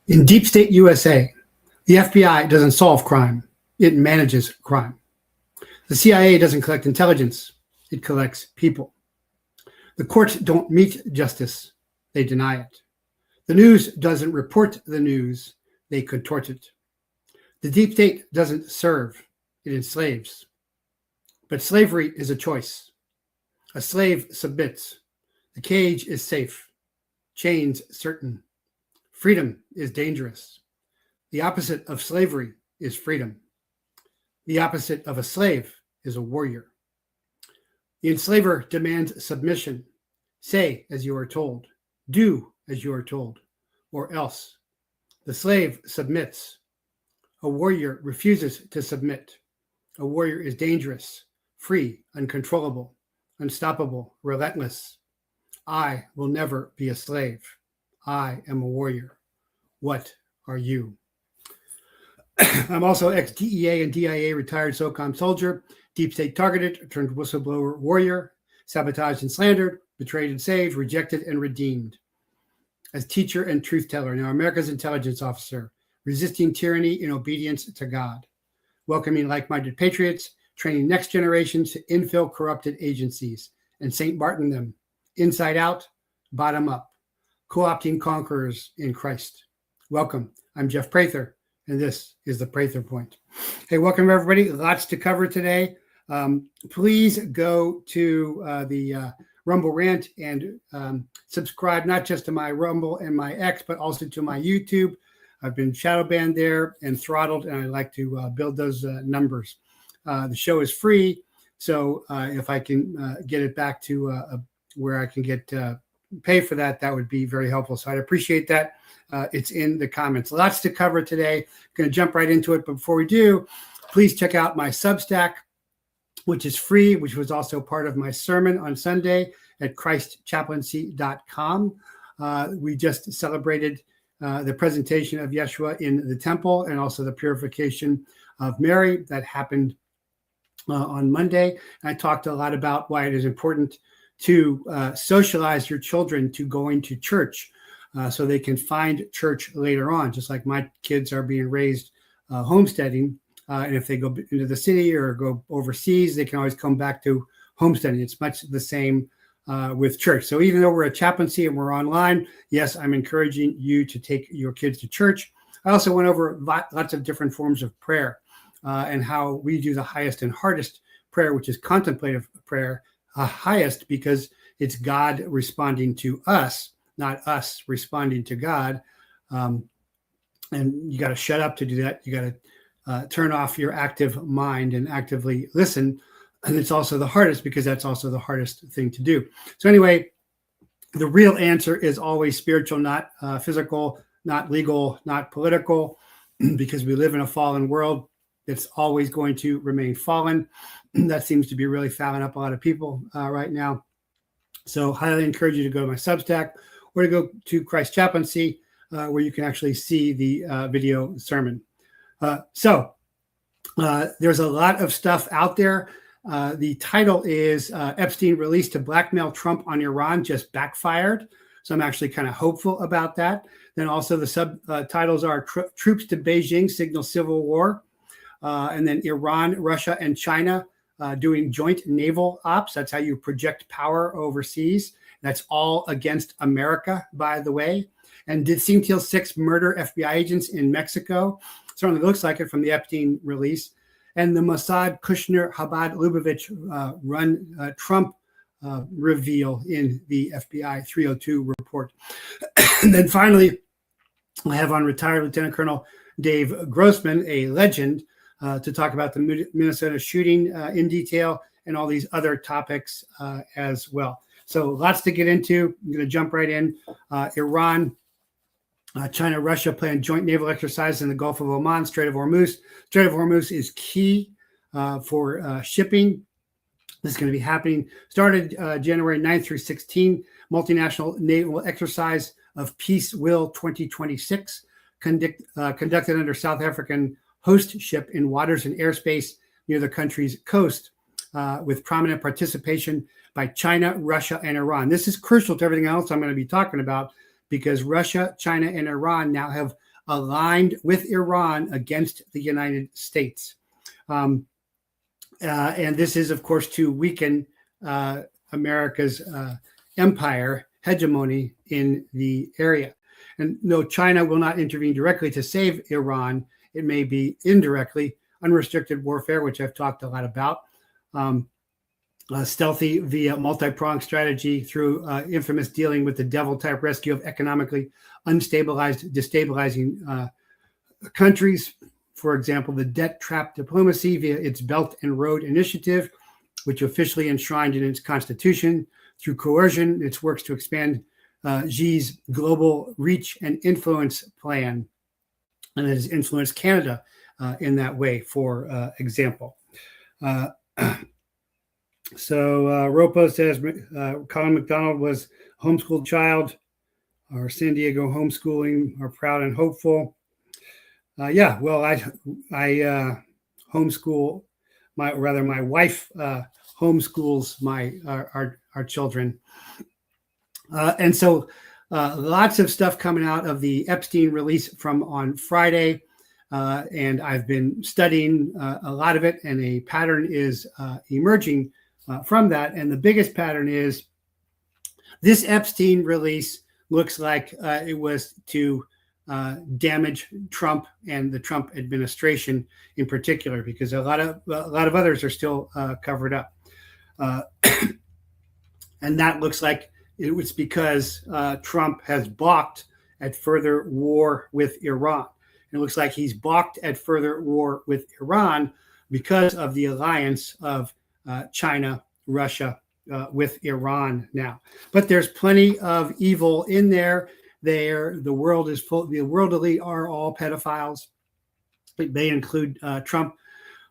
In deep state USA, the FBI doesn't solve crime, it manages crime. The CIA doesn't collect intelligence, it collects people. The courts don't meet justice, they deny it. The news doesn't report the news, they contort it. The deep state doesn't serve, it enslaves. But slavery is a choice. A slave submits. The cage is safe. Chains certain. Freedom is dangerous. The opposite of slavery is freedom. The opposite of a slave is a warrior. The enslaver demands submission. Say as you are told. Do as you are told, or else. The slave submits. A warrior refuses to submit. A warrior is dangerous, free, uncontrollable, unstoppable, relentless. I will never be a slave. I am a warrior. What are you? I'm also ex-DEA and DIA retired SOCOM soldier, deep state targeted, turned whistleblower warrior, sabotaged and slandered, betrayed and saved, rejected and redeemed. As teacher and truth teller, now America's intelligence officer, resisting tyranny in obedience to God, welcoming like-minded patriots, training next generations to infill corrupted agencies and St. Martin them, inside out, bottom up, co-opting conquerors in Christ. Welcome. I'm Jeff Prather, and this is the Prather Point. Hey, welcome everybody. Lots to cover today. Please go to the Rumble Rant and subscribe not just to my Rumble and my X, but also to my YouTube. I've been shadow banned there and throttled, and I like to build those numbers. The show is free, so if I can get it back to where I can get pay for that, that would be very helpful. So I'd appreciate that. It's in the comments. Lots to cover today. Going to jump right into it. But before we do, please check out my Substack, which is free, which was also part of my sermon on Sunday at christchaplaincy.com. We just celebrated the presentation of Yeshua in the temple and also the purification of Mary that happened on Monday. And I talked a lot about why it is important to socialize your children to going to church so they can find church later on, just like my kids are being raised homesteading. And if they go into the city or go overseas, they can always come back to homesteading. It's much the same with church. So even though we're a chaplaincy and we're online, yes, I'm encouraging you to take your kids to church. I also went over lots of different forms of prayer and how we do the highest and hardest prayer, which is contemplative prayer, highest because it's God responding to us, not us responding to God. And you got to shut up to do that. You got to turn off your active mind and actively listen. And it's also the hardest because that's also the hardest thing to do. So anyway, the real answer is always spiritual, not physical, not legal, not political, because we live in a fallen world. It's always going to remain fallen. That seems to be really fouling up a lot of people right now. So highly encourage you to go to my Substack or to go to Christ Chaplaincy, where you can actually see the video sermon. So there's a lot of stuff out there. The title is Epstein released to blackmail Trump on Iran just backfired. So I'm actually kind of hopeful about that. Then also the subtitles are Troops to Beijing Signal Civil War. And then Iran, Russia, and China doing joint naval ops. That's how you project power overseas. That's all against America, by the way. And did Teal 6 murder FBI agents in Mexico? Certainly looks like it from the Epstein release. And the MOSAAD-KUSHNER-CHABAD LUBAVITCH run Trump reveal in the FBI 302 report. And then finally, I have on retired Lieutenant Colonel Dave Grossman, a legend, to talk about the Minnesota shooting in detail and all these other topics as well. So lots to get into. I'm going to jump right in. Iran, China, Russia plan joint naval exercise in the Gulf of Oman, Strait of Hormuz. Strait of Hormuz is key for shipping. This is going to be happening. Started January 9th through 16th, multinational naval exercise of Peace Will 2026, conducted under South African host ship in waters and airspace near the country's coast, with prominent participation by China, Russia, and Iran. This is crucial to everything else I'm going to be talking about because Russia, China, and Iran now have aligned with Iran against the United States. And this is, of course, to weaken America's empire hegemony in the area. And no, China will not intervene directly to save Iran. It may be indirectly, unrestricted warfare, which I've talked a lot about, stealthy via multi-pronged strategy through infamous dealing with the devil-type rescue of economically unstabilized, destabilizing countries. For example, the debt trap diplomacy via its Belt and Road Initiative, which officially enshrined in its constitution. Through coercion, its works to expand Xi's global reach and influence plan, and it has influenced Canada in that way, for example. Ropo says Colin McDonald was a homeschooled child. Our San Diego homeschooling are proud and hopeful. I homeschool my wife homeschools our children. And so lots of stuff coming out of the Epstein release from on Friday. And I've been studying a lot of it, and a pattern is emerging from that. And the biggest pattern is this Epstein release looks like it was to damage Trump and the Trump administration in particular, because a lot of others are still covered up. And that looks like it was because Trump has balked at further war with Iran. It looks like he's balked at further war with Iran because of the alliance of China, Russia with Iran now. But there's plenty of evil in there. The world is full. The world elite are all pedophiles. It may include Trump.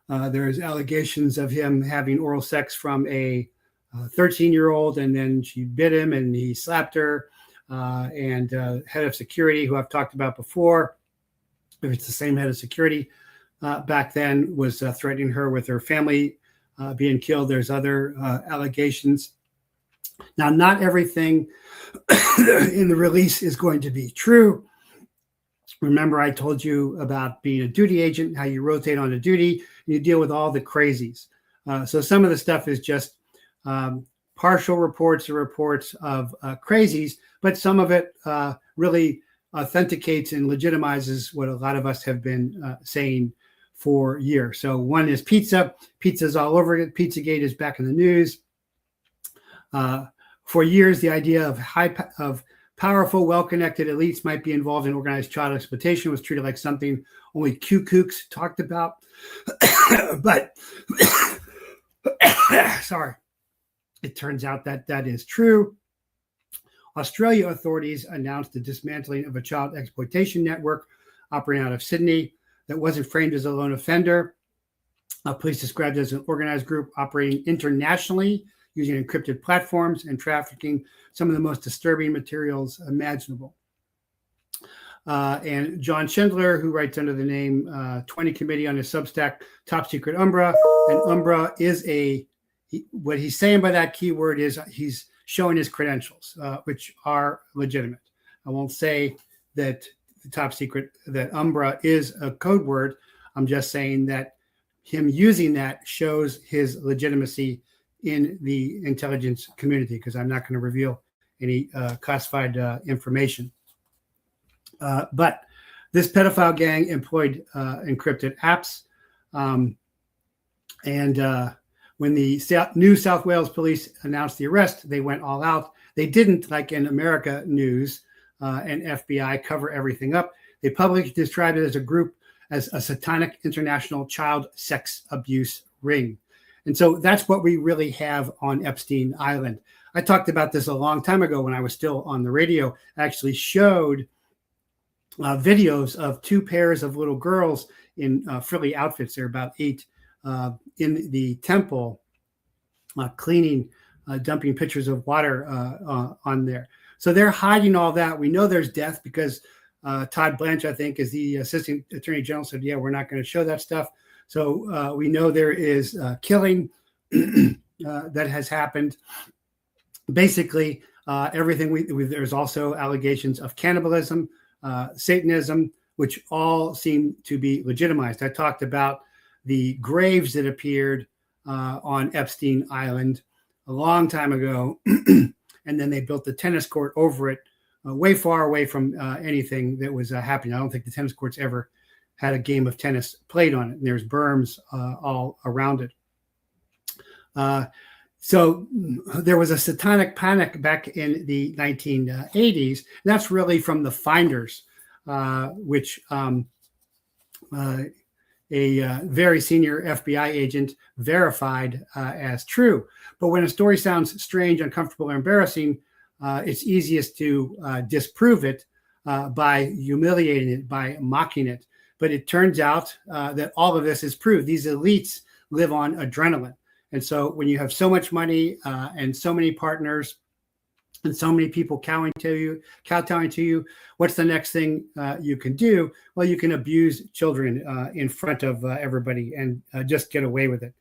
There's allegations of him having oral sex from a 13-year-old, and then she bit him and he slapped her. And head of security, who I've talked about before, if it's the same head of security back then, was threatening her with her family being killed. There's other allegations. Now, not everything in the release is going to be true. Remember, I told you about being a duty agent, how you rotate on a duty, and you deal with all the crazies. So some of the stuff is just partial reports or reports of crazies, but some of it really authenticates and legitimizes what a lot of us have been saying for years. So one is pizza. Pizza's all over it. Pizzagate is back in the news. For years, the idea of powerful, well-connected elites might be involved in organized child exploitation was treated like something only kooks talked about. But sorry, it turns out that that is true. Australia authorities announced the dismantling of a child exploitation network operating out of Sydney that wasn't framed as a lone offender. Police described it as an organized group operating internationally using encrypted platforms and trafficking some of the most disturbing materials imaginable. And John Schindler, who writes under the name 20 Committee on his Substack, Top Secret Umbra. And Umbra is what he's saying by that keyword is he's showing his credentials, which are legitimate. I won't say that the Top Secret, that Umbra is a code word. I'm just saying that him using that shows his legitimacy in the intelligence community, because I'm not going to reveal any classified information. But this pedophile gang employed encrypted apps. When the New South Wales police announced the arrest, they went all out. They didn't, like in America News and FBI, cover everything up. They publicly described it as a group, as a satanic international child sex abuse ring. And so that's what we really have on Epstein Island. I talked about this a long time ago when I was still on the radio. I actually showed videos of two pairs of little girls in frilly outfits. They're about 8 in the temple, cleaning, dumping pitchers of water on there. So they're hiding all that. We know there's death because Todd Blanche, I think, is the assistant attorney general, said, yeah, we're not going to show that stuff. So we know there is killing that has happened. Basically, everything there's also allegations of cannibalism, Satanism, which all seem to be legitimized. I talked about the graves that appeared on Epstein Island a long time ago, and then they built the tennis court over it, way far away from anything that was happening. I don't think the tennis courts ever had a game of tennis played on it, and there's berms all around it. So there was a satanic panic back in the 1980s. That's really from the finders, which a very senior FBI agent verified as true. But when a story sounds strange, uncomfortable, or embarrassing, it's easiest to disprove it by humiliating it, by mocking it. But it turns out that all of this is proved. These elites live on adrenaline. And so when you have so much money and so many partners and so many people kowtowing to you, what's the next thing you can do? Well, you can abuse children in front of everybody and just get away with it.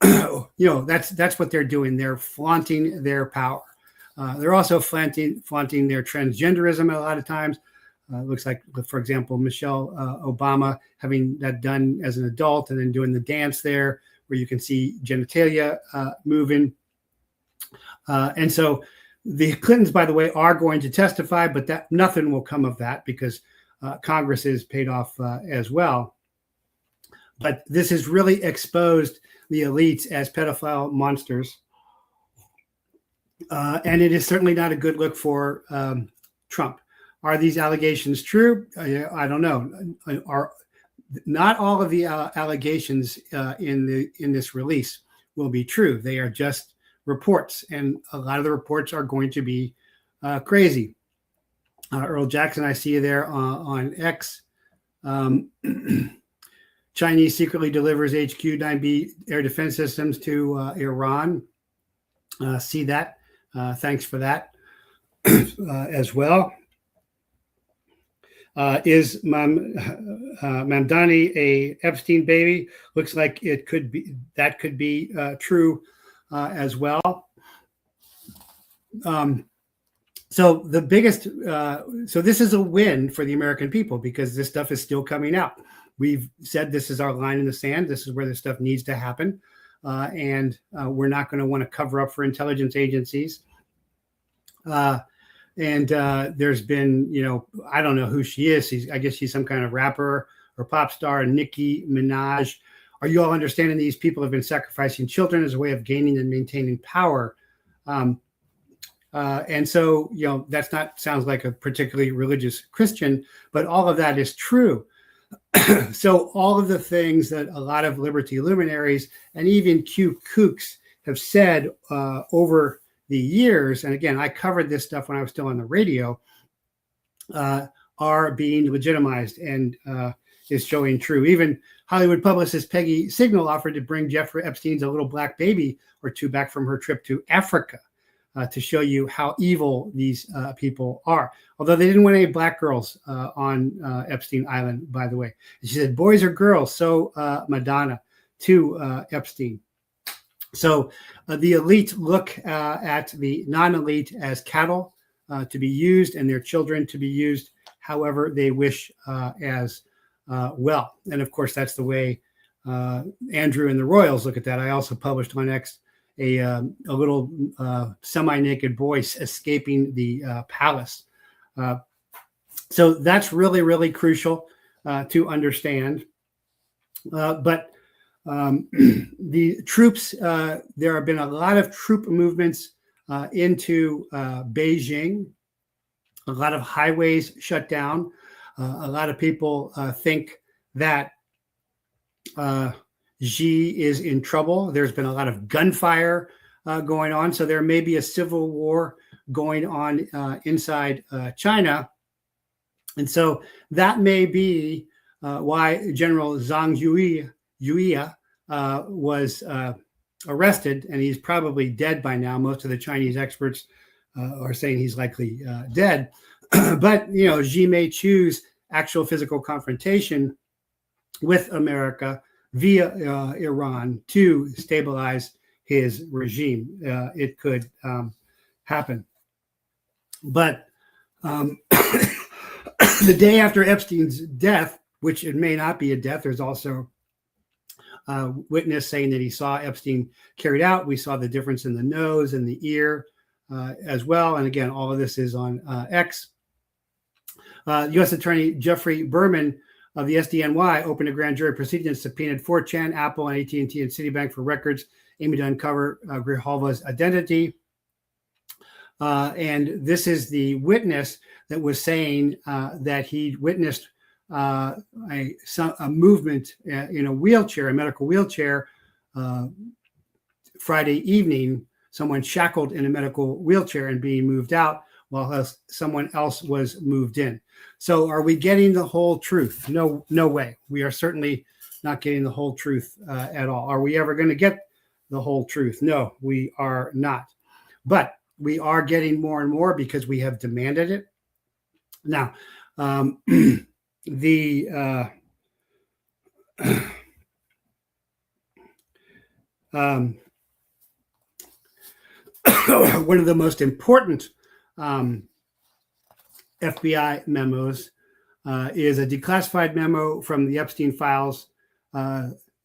That's what they're doing. They're flaunting their power. They're also flaunting their transgenderism a lot of times. Looks like, for example, Michelle Obama having that done as an adult and then doing the dance there, where you can see genitalia moving. And so the Clintons, by the way, are going to testify, but that nothing will come of that because Congress is paid off as well. But this has really exposed the elites as pedophile monsters. And it is certainly not a good look for Trump. Are these allegations true? I don't know. Not all of the allegations in this release will be true. They are just reports, and a lot of the reports are going to be crazy. Earl Jackson, I see you there on X. Chinese secretly delivers HQ-9B air defense systems to Iran. See that. Thanks for that as well. Is Mamdani a Epstein baby? Looks like it could be. That could be true as well. So the biggest. So this is a win for the American people because this stuff is still coming out. We've said this is our line in the sand. This is where this stuff needs to happen, and we're not going to want to cover up for intelligence agencies. And there's been, I don't know who she is. I guess she's some kind of rapper or pop star, Nicki Minaj. Are you all understanding these people have been sacrificing children as a way of gaining and maintaining power? And so, that's not sounds like a particularly religious Christian, but all of that is true. So all of the things that a lot of liberty luminaries and even Q kooks have said over the years, and again, I covered this stuff when I was still on the radio, are being legitimized and is showing true. Even Hollywood publicist Peggy Signal offered to bring Jeffrey Epstein's a little black baby or two back from her trip to Africa to show you how evil these people are. Although they didn't want any black girls on Epstein Island, by the way. And she said, boys or girls, so Madonna to Epstein. So the elite look at the non-elite as cattle to be used and their children to be used however they wish as well. And of course, that's the way Andrew and the Royals look at that. I also published on X a little semi-naked boy escaping the palace. So that's really, really crucial to understand. But the troops, there have been a lot of troop movements into Beijing, a lot of highways shut down. A lot of people think that Xi is in trouble. There's been a lot of gunfire going on. So there may be a civil war going on inside China. And so that may be why General Zhang Yuya was arrested, and he's probably dead by now. Most of the Chinese experts are saying he's likely dead. But, Xi may choose actual physical confrontation with America via Iran to stabilize his regime. It could happen. But the The day after Epstein's death, which it may not be a death, there's also a witness saying that he saw Epstein carried out. We saw the difference in the nose and the ear as well. And again, all of this is on X. U.S. Attorney Jeffrey Berman of the SDNY opened a grand jury proceeding and subpoenaed 4chan, Apple, and AT&T and Citibank for records aiming to uncover Grijalva's identity. And this is the witness that was saying that he witnessed a movement in a wheelchair, a medical wheelchair, Friday evening, someone shackled in a medical wheelchair and being moved out while someone else was moved in. So are we getting the whole truth? No way. We are certainly not getting the whole truth at all. Are we ever going to get the whole truth? No, we are not. But we are getting more and more because we have demanded it. Now, one of the most important FBI memos is a declassified memo from the Epstein files,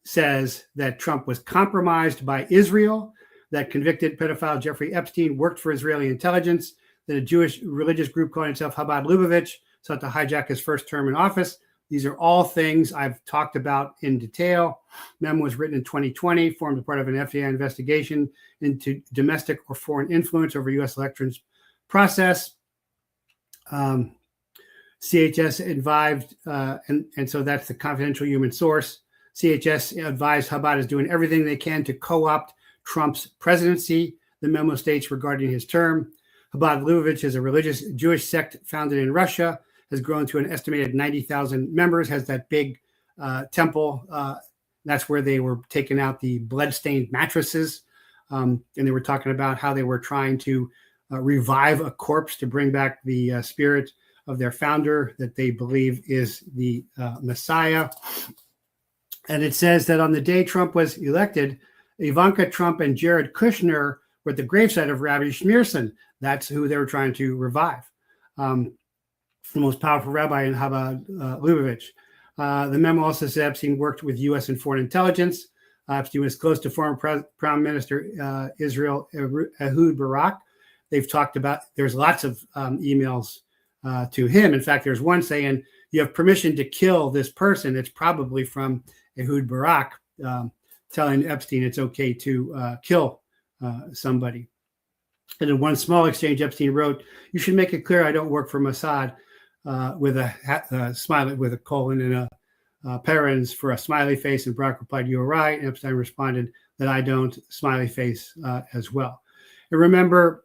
says that Trump was compromised by Israel, that convicted pedophile Jeffrey Epstein worked for Israeli intelligence, that a Jewish religious group calling itself Chabad-LUBAVITCH sought to hijack his first term in office. These are all things I've talked about in detail. Memo was written in 2020, formed as part of an FBI investigation into domestic or foreign influence over U.S. elections process. CHS advised, and so that's the confidential human source. CHS advised Chabad is doing everything they can to co-opt Trump's presidency. The memo states regarding his term, Chabad-LUBAVITCH is a religious Jewish sect founded in Russia, has grown to an estimated 90,000 members, has that big temple. That's where they were taking out the blood-stained mattresses. And they were talking about how they were trying to revive a corpse to bring back the spirit of their founder that they believe is the Messiah. And it says that on the day Trump was elected, Ivanka Trump and Jared Kushner were at the gravesite of Rabbi Schneerson. That's who they were trying to revive. The most powerful rabbi in Chabad-LUBAVITCH. The memo also said Epstein worked with U.S. and foreign intelligence. Epstein was close to former Prime Minister Israel Ehud Barak. They've talked about, there's lots of emails to him. In fact, there's one saying, you have permission to kill this person. It's probably from Ehud Barak telling Epstein it's okay to kill somebody. And in one small exchange, Epstein wrote, you should make it clear I don't work for Mossad, with a smiley with a colon and a parens for a smiley face. And Barak replied, you're right. And Epstein responded that I don't, smiley face as well. And remember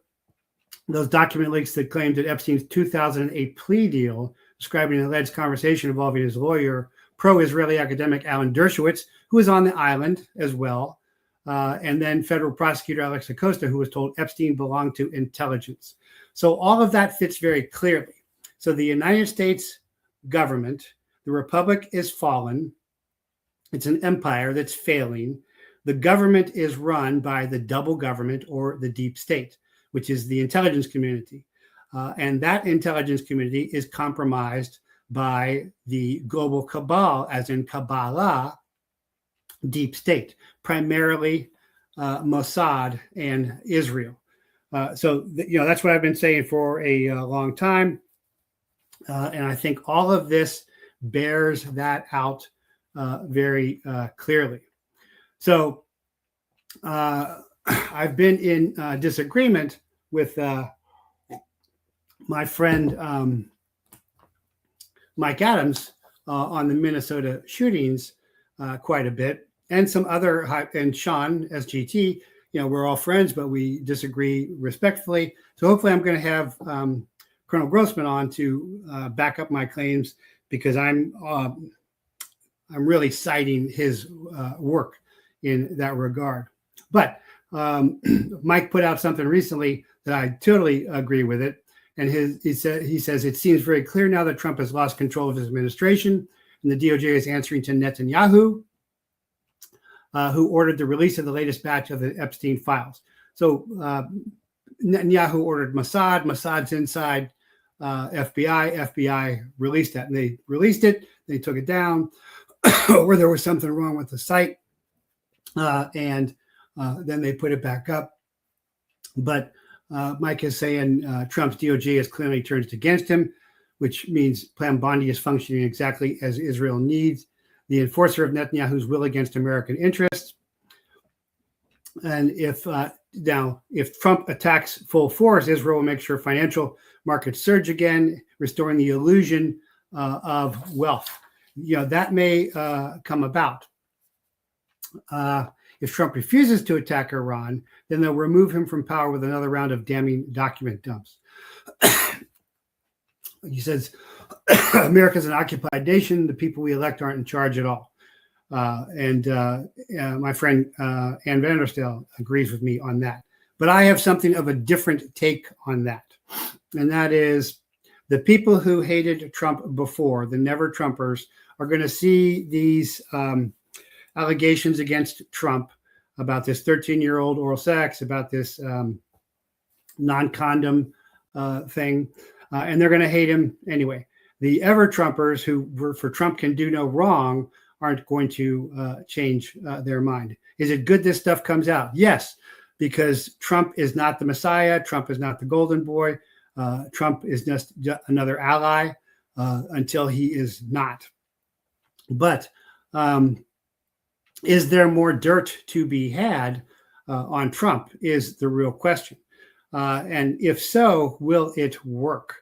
those document leaks that claimed that Epstein's 2008 plea deal, describing an alleged conversation involving his lawyer, pro-Israeli academic Alan Dershowitz, who was on the island as well, and then federal prosecutor Alex Acosta, who was told Epstein belonged to intelligence. So all of that fits very clearly. So the United States government, the republic is fallen. It's an empire that's failing. The government is run by the double government or the deep state, which is the intelligence community. And that intelligence community is compromised by the global cabal, as in Kabbalah, deep state, primarily Mossad and Israel. So that's what I've been saying for a long time. And I think all of this bears that out very clearly. So I've been in disagreement with my friend Mike Adams on the Minnesota shootings quite a bit, and some other, and Sean SGT. We're all friends, but we disagree respectfully. So hopefully I'm going to have Colonel Grossman on to back up my claims, because I'm really citing his work in that regard. But Mike put out something recently that I totally agree with it. And he says, it seems very clear now that Trump has lost control of his administration, and the DOJ is answering to Netanyahu, who ordered the release of the latest batch of the Epstein files. So Netanyahu ordered Mossad. Mossad's inside FBI released that, and they released it. They took it down, or there was something wrong with the site, and then they put it back up. But Mike is saying Trump's DOJ has clearly turned against him, which means Plan Bondi is functioning exactly as Israel needs. The enforcer of Netanyahu's will against American interests. And if Trump attacks full force, Israel will make sure financial markets surge again, restoring the illusion of wealth. That may come about. If Trump refuses to attack Iran, then they'll remove him from power with another round of damning document dumps. He says, America's an occupied nation. The people we elect aren't in charge at all. And my friend Ann Vanderstel agrees with me on that. But I have something of a different take on that. And that is the people who hated Trump before, the never Trumpers, are going to see these allegations against Trump about this 13-year-old oral sex, about this non-condom thing, and they're going to hate him anyway. The ever-Trumpers who were for Trump can do no wrong aren't going to change their mind. Is it good this stuff comes out? Yes, because Trump is not the Messiah. Trump is not the golden boy. Trump is just another ally until he is not. But is there more dirt to be had on Trump is the real question. And if so, will it work?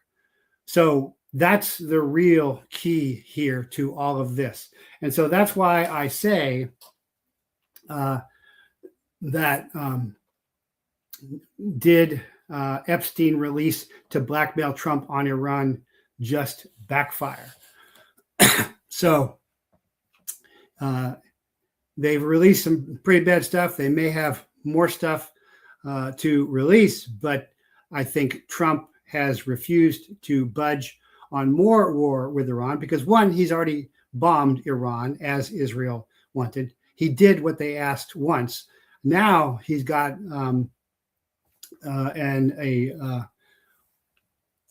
So that's the real key here to all of this. And so that's why I say that did Epstein release to blackmail Trump on Iran just backfire? So they've released some pretty bad stuff. They may have more stuff to release, but I think Trump has refused to budge on more war with Iran because, one, he's already bombed Iran as Israel wanted. He did what they asked once. Now he's got a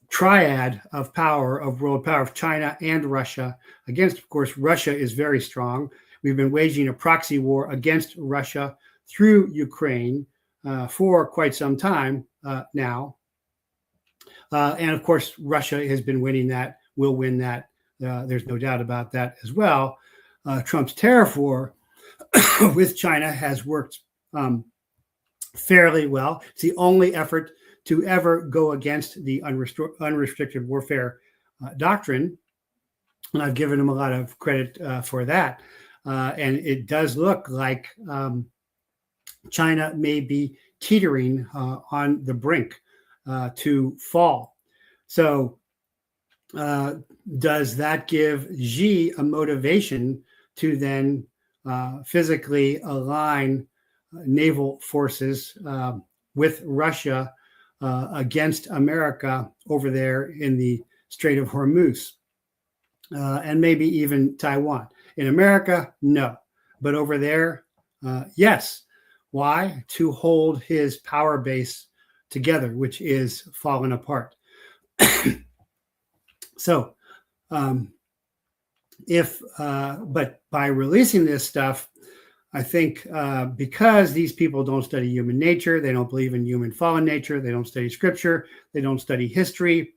triad of power, of world power, of China and Russia against, of course, Russia is very strong. We've been waging a proxy war against Russia through Ukraine for quite some time now. And of course, Russia has been winning that, will win that. There's no doubt about that as well. Trump's tariff war with China has worked fairly well. It's the only effort to ever go against the unrestricted warfare doctrine. And I've given him a lot of credit for that. And it does look like China may be teetering on the brink to fall. So does that give Xi a motivation to then physically align naval forces with Russia against America over there in the Strait of Hormuz and maybe even Taiwan? In America, no. But over there, yes. Why? To hold his power base together, which is falling apart. So, but by releasing this stuff, I think because these people don't study human nature, they don't believe in human fallen nature, they don't study scripture, they don't study history,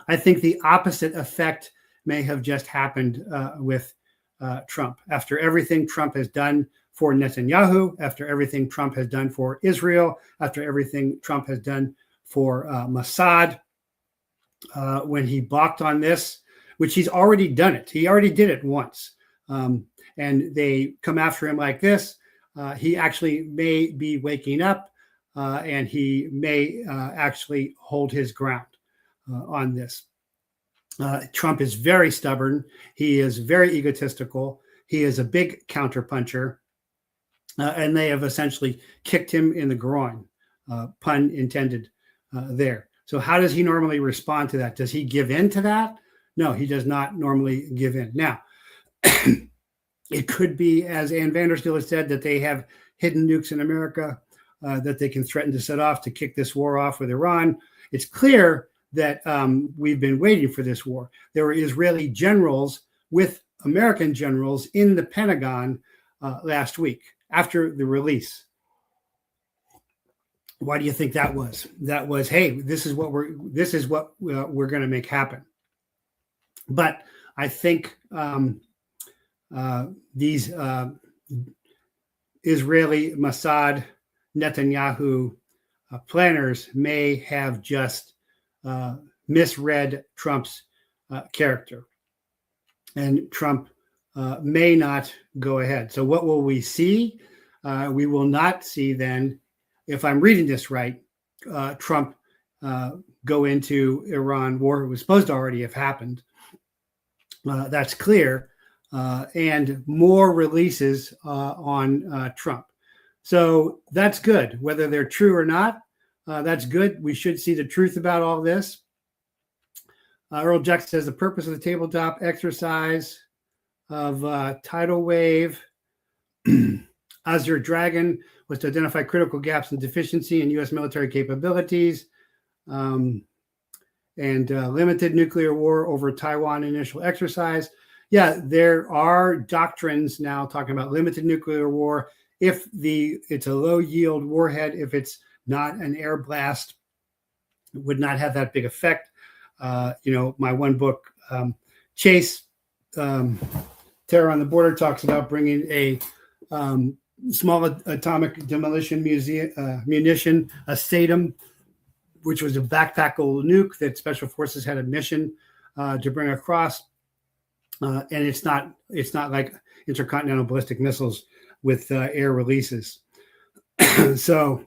I think the opposite effect may have just happened with Trump. After everything Trump has done for Netanyahu, after everything Trump has done for Israel, after everything Trump has done for Mossad, when he balked on this, which he's already done it. He already did it once. And they come after him like this. He actually may be waking up and he may actually hold his ground on this. Trump is very stubborn. He is very egotistical. He is a big counterpuncher. And they have essentially kicked him in the groin, pun intended there. So how does he normally respond to that? Does he give in to that? No, he does not normally give in. Now, it could be, as Ann Vanderstel has said, that they have hidden nukes in America that they can threaten to set off to kick this war off with Iran. It's clear that we've been waiting for this war. There were Israeli generals with American generals in the Pentagon last week after the release. Why do you think that was? That was, hey, this is what we're going to make happen. But I think these Israeli Mossad Netanyahu planners may have just misread Trump's character, and Trump may not go ahead. So what will we see? We will not see then, if I'm reading this right, Trump go into Iran war. It was supposed to already have happened. That's clear. And more releases on Trump. So that's good. Whether they're true or not, that's good. We should see the truth about all this. Earl Jackson says the purpose of the tabletop exercise of Tidal Wave Azure Dragon was to identify critical gaps and deficiency in U.S. military capabilities and limited nuclear war over Taiwan initial exercise. Yeah, there are doctrines now talking about limited nuclear war. If it's a low yield warhead, if it's not an air blast, it would not have that big effect. My one book, Chase, Terror on the Border, talks about bringing a small atomic demolition munition, a SATM, which was a backpackable nuke that Special Forces had a mission to bring across. And it's not like intercontinental ballistic missiles with air releases. So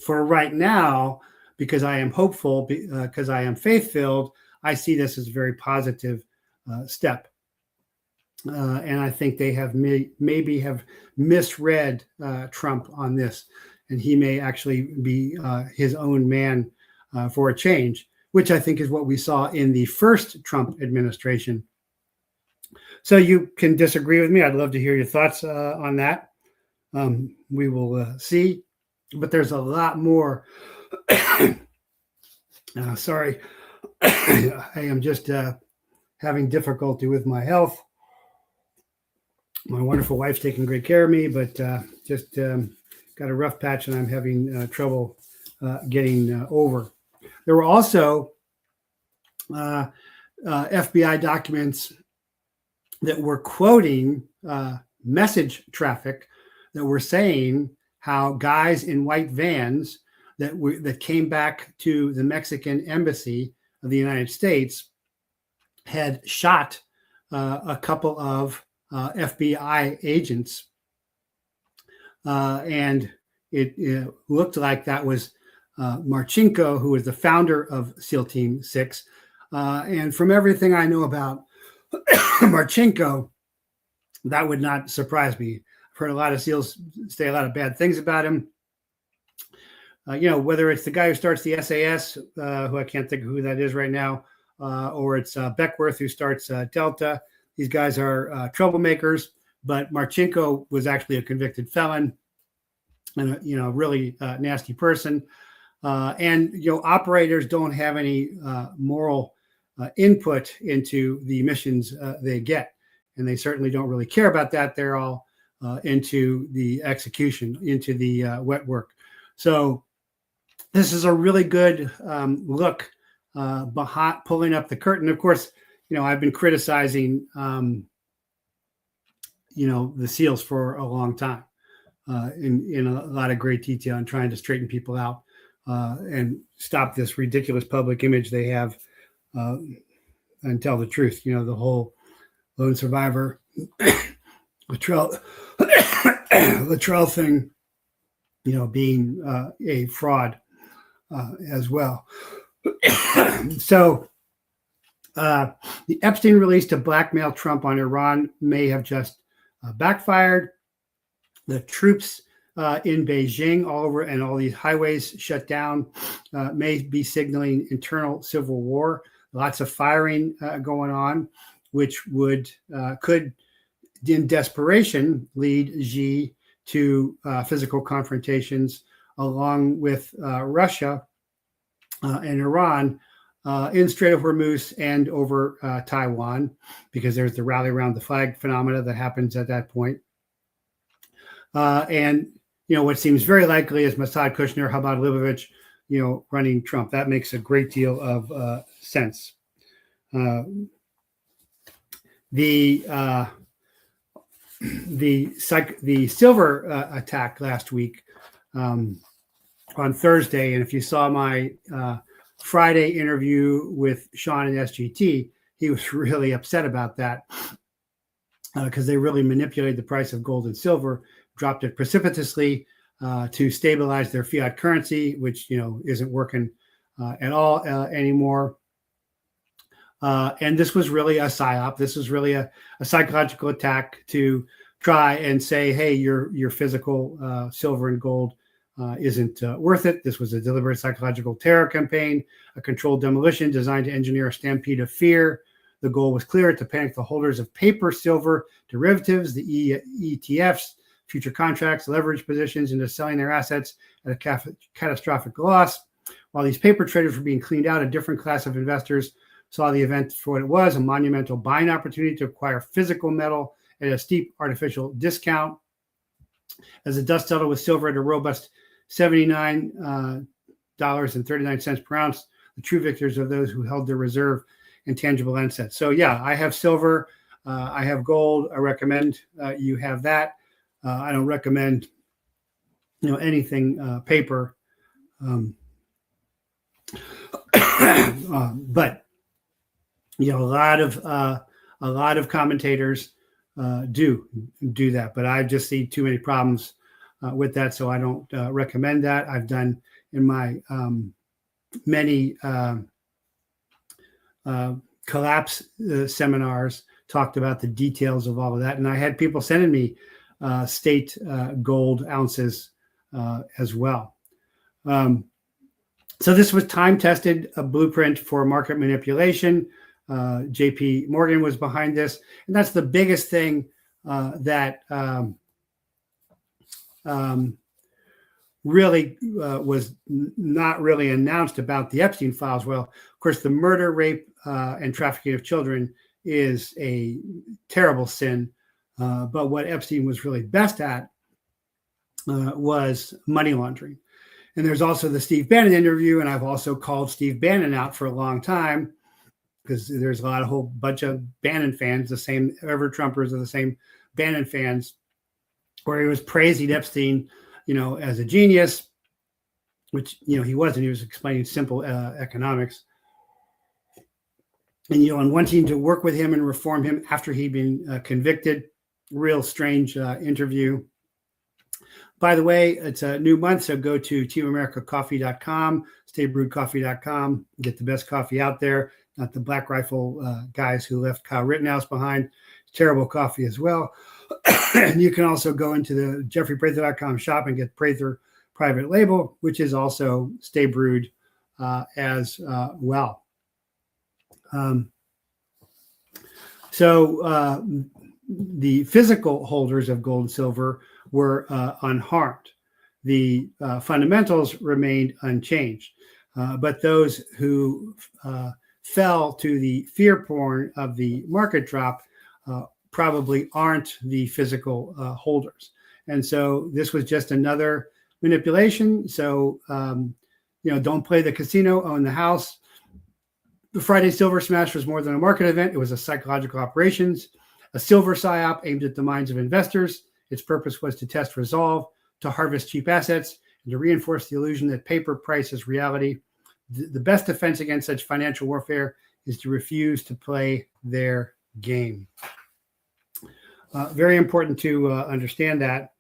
for right now, because I am hopeful, because I am faith-filled, I see this as a very positive step. And I think they have maybe have misread Trump on this, and he may actually be his own man for a change, which I think is what we saw in the first Trump administration. So you can disagree with me. I'd love to hear your thoughts on that. We will see, but there's a lot more. Sorry, I am just having difficulty with my health. My wonderful wife's taking great care of me, but just got a rough patch, and I'm having trouble getting over. There were also FBI documents that were quoting message traffic that were saying how guys in white vans that came back to the Mexican embassy of the United States had shot a couple of FBI agents, and it looked like that was Marchenko, who was the founder of SEAL Team 6. And from everything I know about Marchenko, that would not surprise me. I've heard a lot of SEALs say a lot of bad things about him. Whether it's the guy who starts the SAS, who I can't think of who that is right now, or it's Beckworth who starts Delta. These guys are troublemakers, but Marchenko was actually a convicted felon and a really nasty person. Operators don't have any moral input into the missions they get, and they certainly don't really care about that. They're all into the execution, into the wet work. So this is a really good look behind, pulling up the curtain. Of course, I've been criticizing, the SEALs for a long time in a lot of great detail, and trying to straighten people out and stop this ridiculous public image they have and tell the truth. The whole lone survivor, Luttrell thing, being a fraud as well. So the Epstein release to blackmail Trump on Iran may have just backfired. The troops in Beijing all over, and all these highways shut down, may be signaling internal civil war. Lots of firing going on, which could, in desperation, lead Xi to physical confrontations along with Russia and Iran in Strait of Hormuz and over Taiwan, because there's the rally around the flag phenomena that happens at that point. And what seems very likely is MOSAAD-KUSHNER-CHABAD, LUBAVITCH, running Trump. That makes a great deal of sense. The silver attack last week on Thursday, and if you saw my Friday interview with Sean in SGT, he was really upset about that because they really manipulated the price of gold and silver, dropped it precipitously to stabilize their fiat currency, which isn't working at all anymore. And this was really a psyop. This was really a psychological attack to try and say, hey, your physical silver and gold isn't worth it. This was a deliberate psychological terror campaign, a controlled demolition designed to engineer a stampede of fear. The goal was clear: to panic the holders of paper silver derivatives, the ETFs, future contracts, leverage positions into selling their assets at a catastrophic loss. While these paper traders were being cleaned out, a different class of investors saw the event for what it was: a monumental buying opportunity to acquire physical metal at a steep artificial discount. As the dust settled with silver at a robust $79.39 per ounce, the true victors are those who held their reserve and tangible assets. So yeah, I have silver, I have gold. I recommend you have that. I don't recommend anything paper, but a lot of commentators do that, but I just see too many problems with that, so I don't recommend that. I've done in my many collapse seminars, talked about the details of all of that, and I had people sending me state gold ounces as well. So this was time-tested, a blueprint for market manipulation. JP Morgan was behind this, and that's the biggest thing that really was not really announced about the Epstein files. Well, of course, the murder, rape, and trafficking of children is a terrible sin, but what Epstein was really best at was money laundering. And there's also the Steve Bannon interview, and I've also called Steve Bannon out for a long time, because there's a whole bunch of Bannon fans, the same ever-Trumpers are the same Bannon fans, where he was praising Epstein, as a genius, which, he wasn't. He was explaining simple economics. And, and wanting to work with him and reform him after he'd been convicted. Real strange interview. By the way, it's a new month, so go to teamamericacoffee.com, staybrewedcoffee.com, get the best coffee out there. Not the Black Rifle guys who left Kyle Rittenhouse behind. Terrible coffee as well. And you can also go into the jeffreyprather.com shop and get Prather private label, which is also stay brewed as well. So the physical holders of gold and silver were unharmed. The fundamentals remained unchanged. But those who fell to the fear porn of the market drop probably aren't the physical holders. And so this was just another manipulation. So, don't play the casino, own the house. The Friday Silver Smash was more than a market event. It was a psychological operations, a silver psyop aimed at the minds of investors. Its purpose was to test resolve, to harvest cheap assets, and to reinforce the illusion that paper price is reality. The best defense against such financial warfare is to refuse to play their game. Very important to understand that.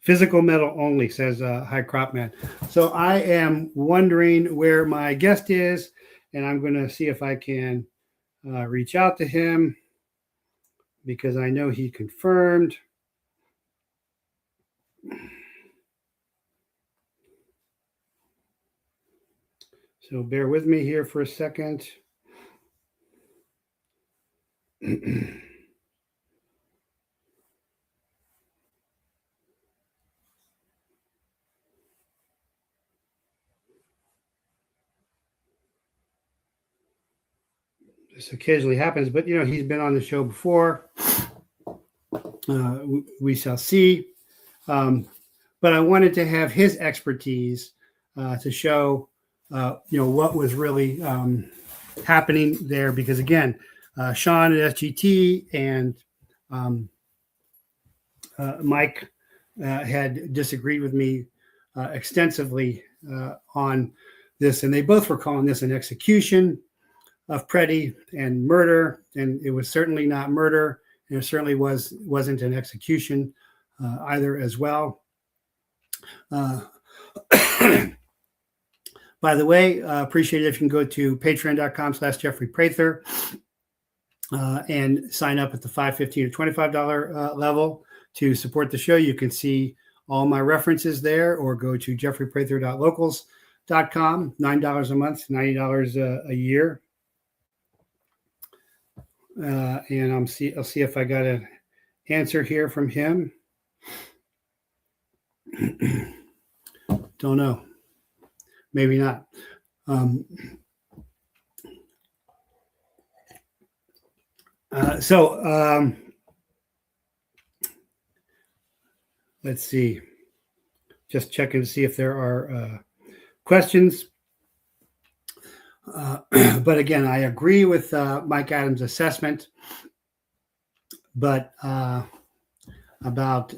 Physical metal only, says High Cropman. So I am wondering where my guest is, and I'm going to see if I can reach out to him, because I know he confirmed. So bear with me here for a second. this occasionally happens, but he's been on the show before. We shall see. But I wanted to have his expertise to show, what was really happening there. Because again, Sean at SGT and Mike had disagreed with me extensively on this, and they both were calling this an execution of Preddy and murder, and it was certainly not murder, and it certainly wasn't an execution either as well. By the way, appreciate it if you can go to patreon.com/Jeffrey Prather and sign up at the $5, $15, or $25 level to support the show. You can see all my references there, or go to jeffreyprather.locals.com. $9 a month, $90 a year. And I'll see if I got an answer here from him. Don't know. Maybe not. Let's see. Just checking to see if there are questions. But again, I agree with Mike Adams' assessment, but about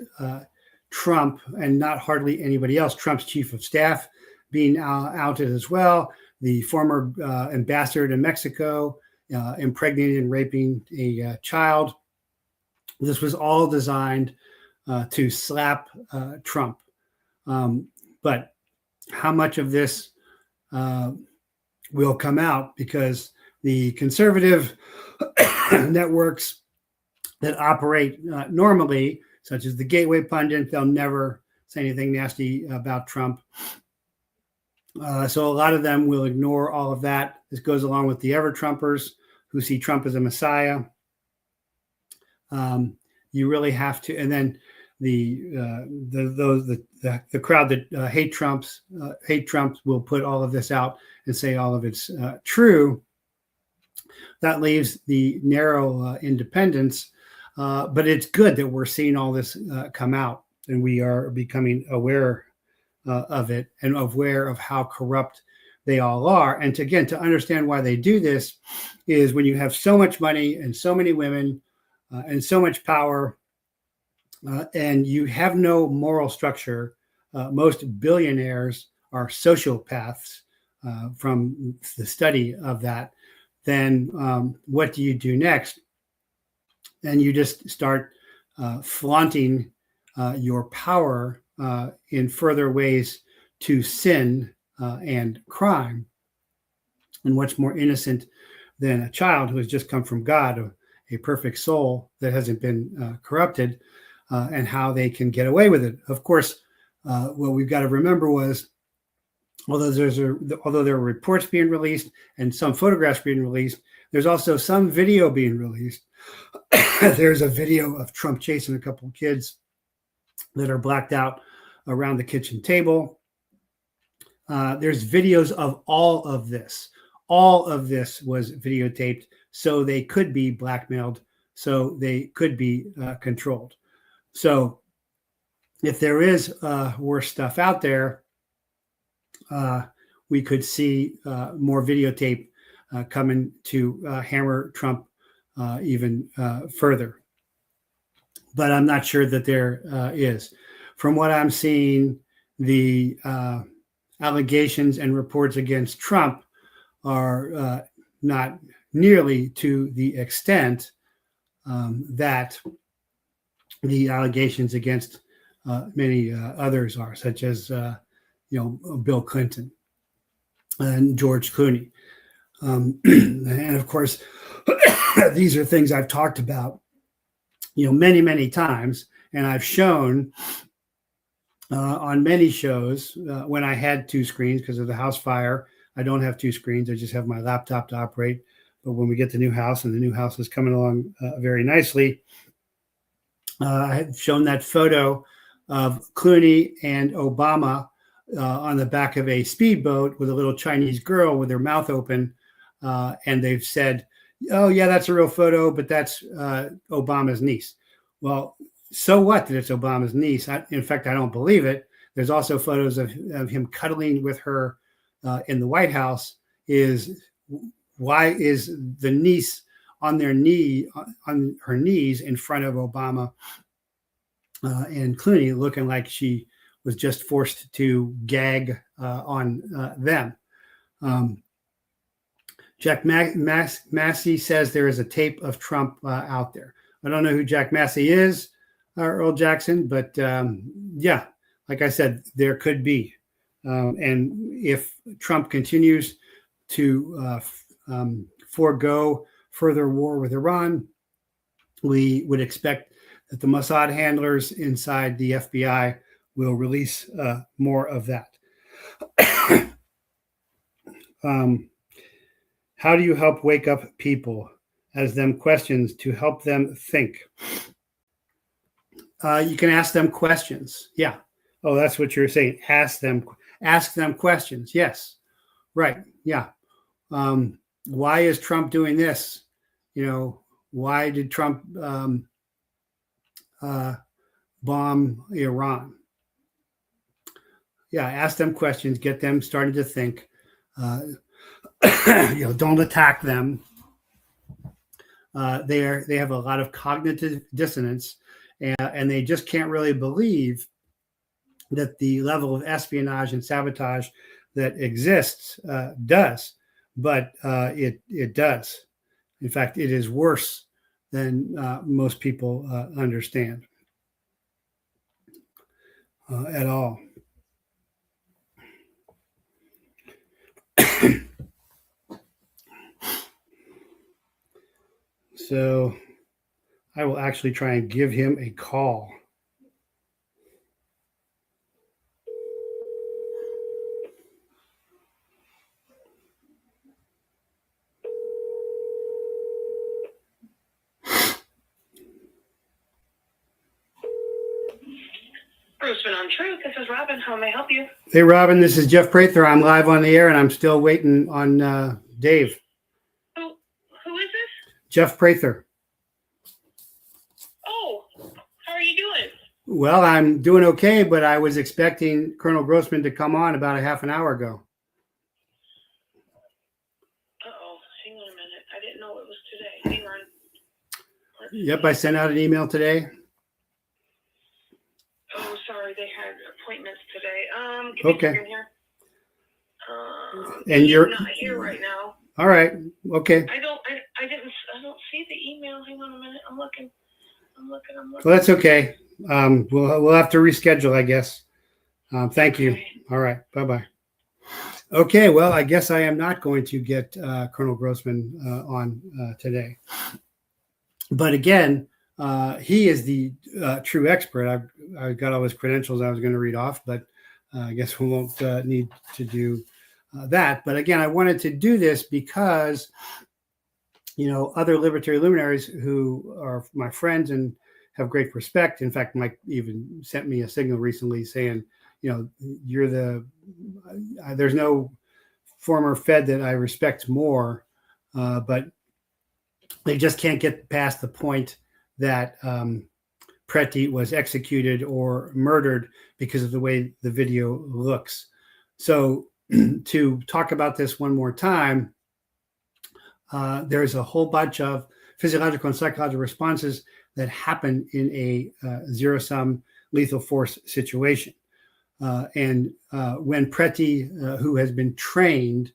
Trump and not hardly anybody else. Trump's chief of staff being outed as well. The former ambassador to Mexico impregnating and raping a child. This was all designed to slap Trump. But how much of this will come out, because the conservative networks that operate normally, such as the Gateway Pundit, they'll never say anything nasty about Trump. So a lot of them will ignore all of that. This goes along with the ever-Trumpers who see Trump as a messiah. You really have to, and then the crowd that hate Trump will put all of this out and say all of it's true. That leaves the narrow independents, but it's good that we're seeing all this come out, and we are becoming aware of it and aware of how corrupt they all are. And to understand why they do this is when you have so much money and so many women and so much power, and you have no moral structure. Most billionaires are sociopaths from the study of that. Then what do you do next? And you just start flaunting your power in further ways to sin and crime. And what's more innocent than a child who has just come from God, a perfect soul that hasn't been corrupted, and how they can get away with it. Of course, what we've got to remember was, although there are reports being released and some photographs being released, there's also some video being released. There's a video of Trump chasing a couple of kids that are blacked out around the kitchen table. There's videos of all of this. All of this was videotaped, so they could be blackmailed, so they could be controlled. So if there is worse stuff out there, we could see more videotape coming to hammer Trump even further. But I'm not sure that there is. From what I'm seeing, the allegations and reports against Trump are not nearly to the extent that the allegations against many others are, such as Bill Clinton and George Clooney. And of course, these are things I've talked about, many, many times, and I've shown on many shows when I had two screens because of the house fire. I don't have two screens. I just have my laptop to operate. But when we get the new house, and the new house is coming along very nicely, I had shown that photo of Clooney and Obama on the back of a speedboat with a little Chinese girl with her mouth open. And they've said, oh yeah, that's a real photo, but that's Obama's niece. Well, so what that it's Obama's niece? In fact, I don't believe it. There's also photos of him cuddling with her in the White House. Why is the niece on her knees in front of Obama and Clooney, looking like she was just forced to gag on them? Jack Massey says there is a tape of Trump out there. I don't know who Jack Massey is, Earl Jackson, but yeah, like I said, there could be. And if Trump continues to forego further war with Iran, we would expect that the Mossad handlers inside the FBI will release more of that. How do you help wake up people? Ask them questions to help them think. You can ask them questions. Yeah. Oh, that's what you're saying. Ask them questions. Yes. Right. Yeah. Why is Trump doing this? You know, why did Trump bomb Iran? Yeah. Ask them questions. Get them started to think. Don't attack them. They have a lot of cognitive dissonance, and they just can't really believe that the level of espionage and sabotage that exists does, but it does. In fact, it is worse than most people understand at all. So I will actually try and give him a call. Grossman on Truth. This is Robin. How may I help you? Hey, Robin, this is Jeff Prather. I'm live on the air, and I'm still waiting on Dave. Who is this? Jeff Prather. Oh, how are you doing? Well, I'm doing okay, but I was expecting Colonel Grossman to come on about a half an hour ago. Uh-oh. Hang on a minute. I didn't know it was today. Hang on. Yep, I sent out an email today. Oh, sorry. They had appointments today. Give me Okay. a second here. And you're not here right now. All right. Okay. I don't see the email. Hang on a minute. I'm looking. Well, that's okay. We'll have to reschedule, I guess. Thank you. Okay. All right. Bye-bye. Okay. Well, I guess I am not going to get Colonel Grossman on today. But again, he is the true expert. I've got all his credentials I was going to read off, but I guess we won't need to do that. But again, I wanted to do this because, other libertary luminaries who are my friends and have great respect. In fact, Mike even sent me a signal recently saying, there's no former Fed that I respect more, but they just can't get past the point that Preti was executed or murdered because of the way the video looks. So to talk about this one more time, there's a whole bunch of physiological and psychological responses that happen in a zero-sum lethal force situation. And when Preti, who has been trained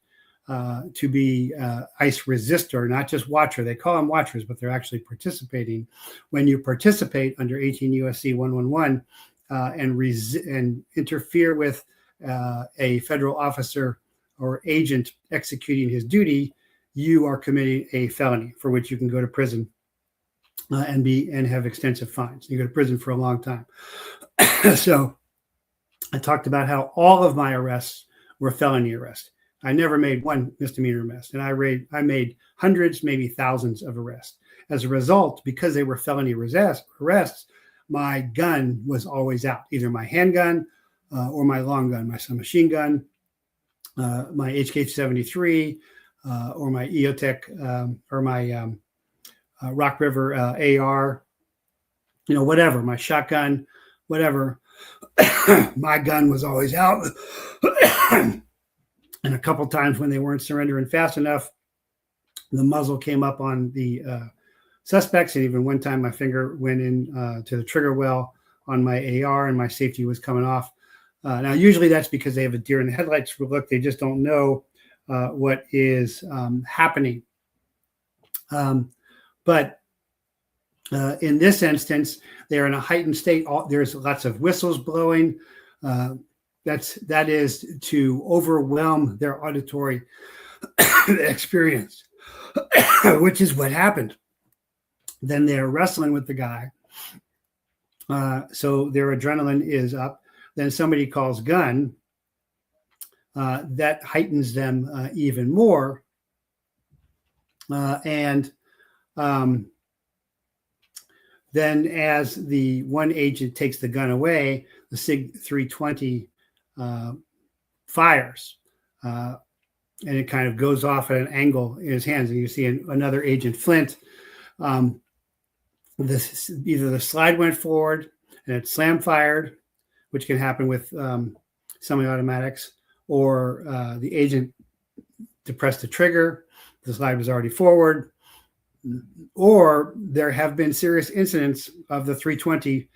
to be ICE resistor, not just watcher, they call them watchers, but they're actually participating. When you participate under 18 U.S.C. 111 and interfere with a federal officer or agent executing his duty, you are committing a felony for which you can go to prison and have extensive fines. You go to prison for a long time. So I talked about how all of my arrests were felony arrests. I never made one misdemeanor arrest, and I made hundreds, maybe thousands of arrests. As a result, because they were felony arrests, my gun was always out, either my handgun or my long gun, my submachine gun, my HK-73, or my EOTech or my Rock River AR, whatever, my shotgun, whatever. My gun was always out. And a couple times when they weren't surrendering fast enough, the muzzle came up on the suspects. And even one time my finger went in to the trigger well on my AR and my safety was coming off. Now, usually that's because they have a deer in the headlights look. They just don't know what is happening. But in this instance, they're in a heightened state. There's lots of whistles blowing. That is to overwhelm their auditory experience, which is what happened. Then they're wrestling with the guy. So their adrenaline is up. Then somebody calls gun. That heightens them even more. Then as the one agent takes the gun away, the SIG 320 fires. And it kind of goes off at an angle in his hands. And you see another agent, Flint. Either the slide went forward and it slam fired, which can happen with semi-automatics, or the agent depressed the trigger, the slide was already forward, or there have been serious incidents of the 320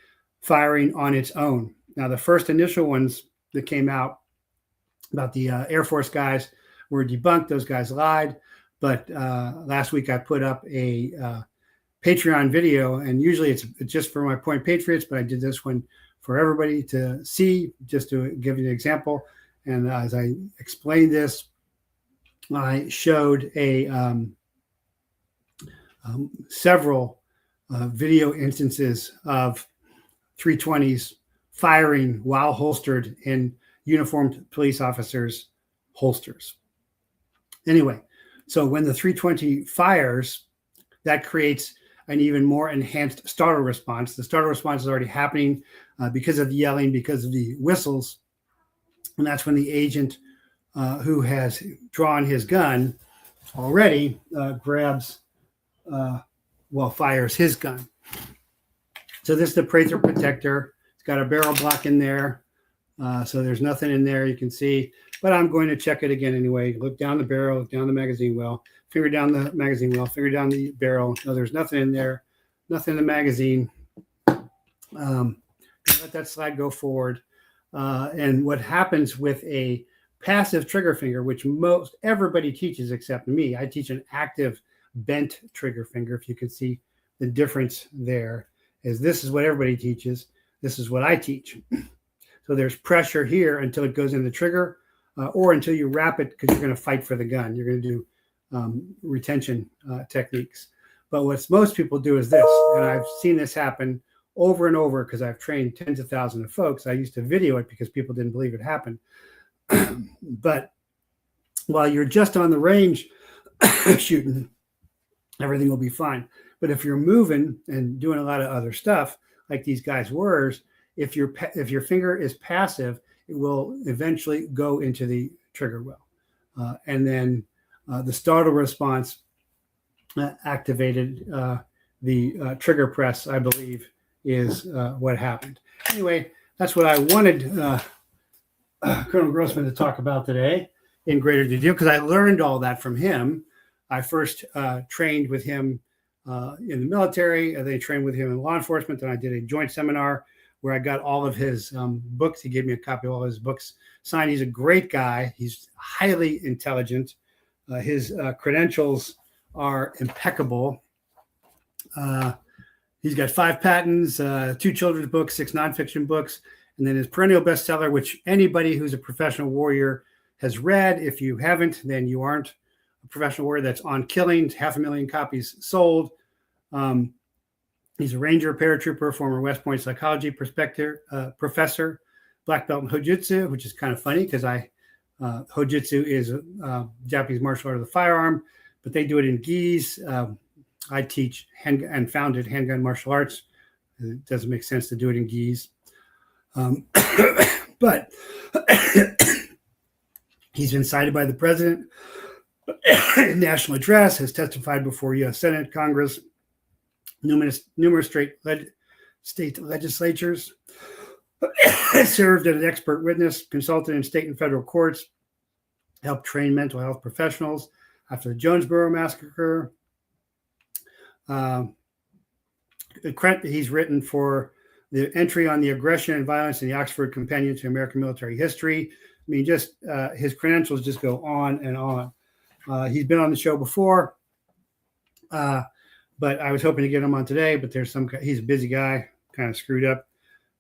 firing on its own. Now, the first initial ones that came out about the Air Force guys were debunked. Those guys lied. But last week I put up a Patreon video, and usually it's just for my Point Patriots, but I did this one for everybody to see, just to give you an example. And as I explained this, I showed several video instances of 320s firing while holstered in uniformed police officers' holsters. Anyway, so when the 320 fires, that creates an even more enhanced startle response. The startle response is already happening because of the yelling, because of the whistles. And that's when the agent who has drawn his gun already fires his gun. So this is the Prather protector. It's got a barrel block in there. So there's nothing in there you can see. But I'm going to check it again anyway. Look down the barrel, look down the magazine well, finger down the magazine well, finger down the barrel. No, there's nothing in there, nothing in the magazine. Let that slide go forward. And what happens with a passive trigger finger, which most everybody teaches except me, I teach an active bent trigger finger. If you can see the difference there, is this is what everybody teaches. This is what I teach. So there's pressure here until it goes in the trigger, or until you wrap it, because you're going to fight for the gun. You're going to do retention techniques. But what most people do is this, and I've seen this happen over and over because I've trained tens of thousands of folks. I used to video it because people didn't believe it happened. But while you're just on the range shooting, everything will be fine. But if you're moving and doing a lot of other stuff, like these guys were, if your finger is passive, it will eventually go into the trigger well. And then the startle response activated the trigger press, I believe, is what happened. Anyway, that's what I wanted Colonel Grossman to talk about today in greater detail, because I learned all that from him. I first trained with him in the military, and they trained with him in law enforcement, and I did a joint seminar where I got all of his books. He gave me a copy of all his books signed. He's a great guy. He's highly intelligent. His credentials are impeccable. He's got 5 patents, 2 children's books, 6 nonfiction books, and then his perennial bestseller, which anybody who's a professional warrior has read. If you haven't, then you aren't a professional warrior. That's On Killing, 500,000 copies sold. He's a ranger, paratrooper, former West Point psychology professor, black belt in Hojutsu, which is kind of funny because Hojutsu is a Japanese martial art of the firearm, but they do it in gis. I teach and founded handgun martial arts. It doesn't make sense to do it in gis. But he's been cited by the president national address, has testified before U.S. Senate, Congress, numerous state legislatures, served as an expert witness, consulted in state and federal courts, helped train mental health professionals after the Jonesboro massacre. He's written for the entry on the aggression and violence in the Oxford Companion to American Military History. I mean, just his credentials just go on and on. He's been on the show before, but I was hoping to get him on today, but he's a busy guy, kind of screwed up.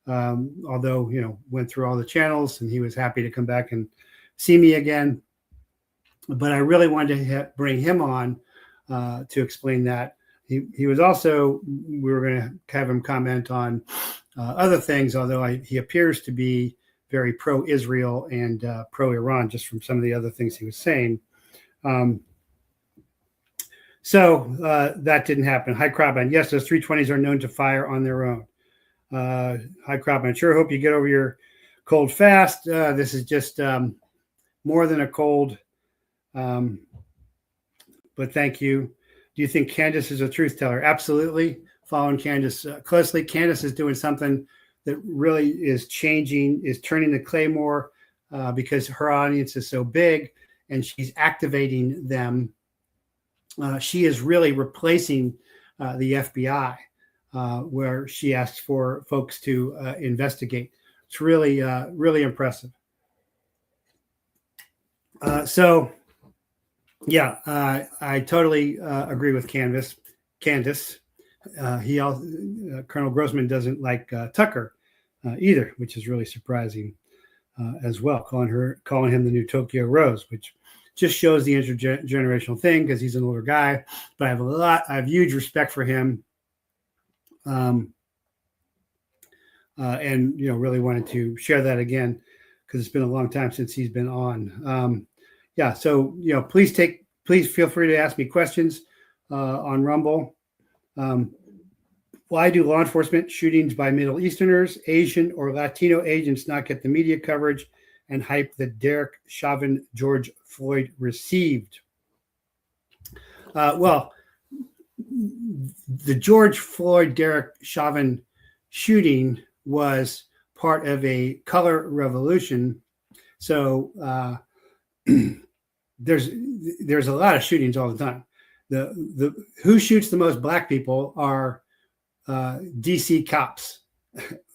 Although, went through all the channels, and he was happy to come back and see me again. But I really wanted to bring him on to explain that. He was also, we were going to have him comment on other things, although he appears to be very pro-Israel and pro-Iran, just from some of the other things he was saying. So that didn't happen. Hi, Crabman. Yes, those 320s are known to fire on their own. Hi, Crabman. Sure hope you get over your cold fast. This is just more than a cold. But thank you. Do you think Candace is a truth teller? Absolutely. Following Candace closely. Candace is doing something that really is changing, is turning the claymore because her audience is so big, and she's activating them. She is really replacing the FBI, where she asks for folks to investigate. It's really, really impressive. So, yeah, I totally agree with Candace. Colonel Grossman doesn't like Tucker either, which is really surprising as well. Calling him the new Tokyo Rose, which just shows the intergenerational thing, because he's an older guy. But I have huge respect for him, and really wanted to share that again, because it's been a long time since he's been on. So please feel free to ask me questions on Rumble. Why do law enforcement shootings by Middle Easterners, Asian, or Latino agents not get the media coverage and hype that Derek Chauvin, George Floyd received? Well, the George Floyd, Derek Chauvin shooting was part of a color revolution. So there's a lot of shootings all the time. The who shoots the most black people are DC cops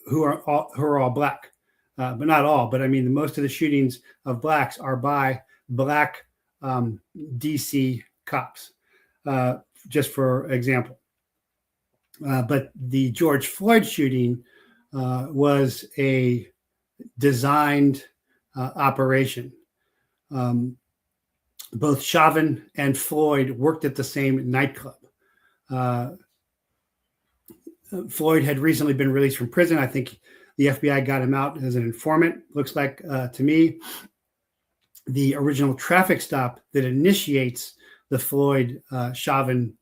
who are all black, but not all. But I mean, most of the shootings of blacks are by black DC cops, just for example. But the George Floyd shooting was a designed operation. Both Chauvin and Floyd worked at the same nightclub. Floyd had recently been released from prison. I think the FBI got him out as an informant, looks like to me. The original traffic stop that initiates the Floyd Chauvin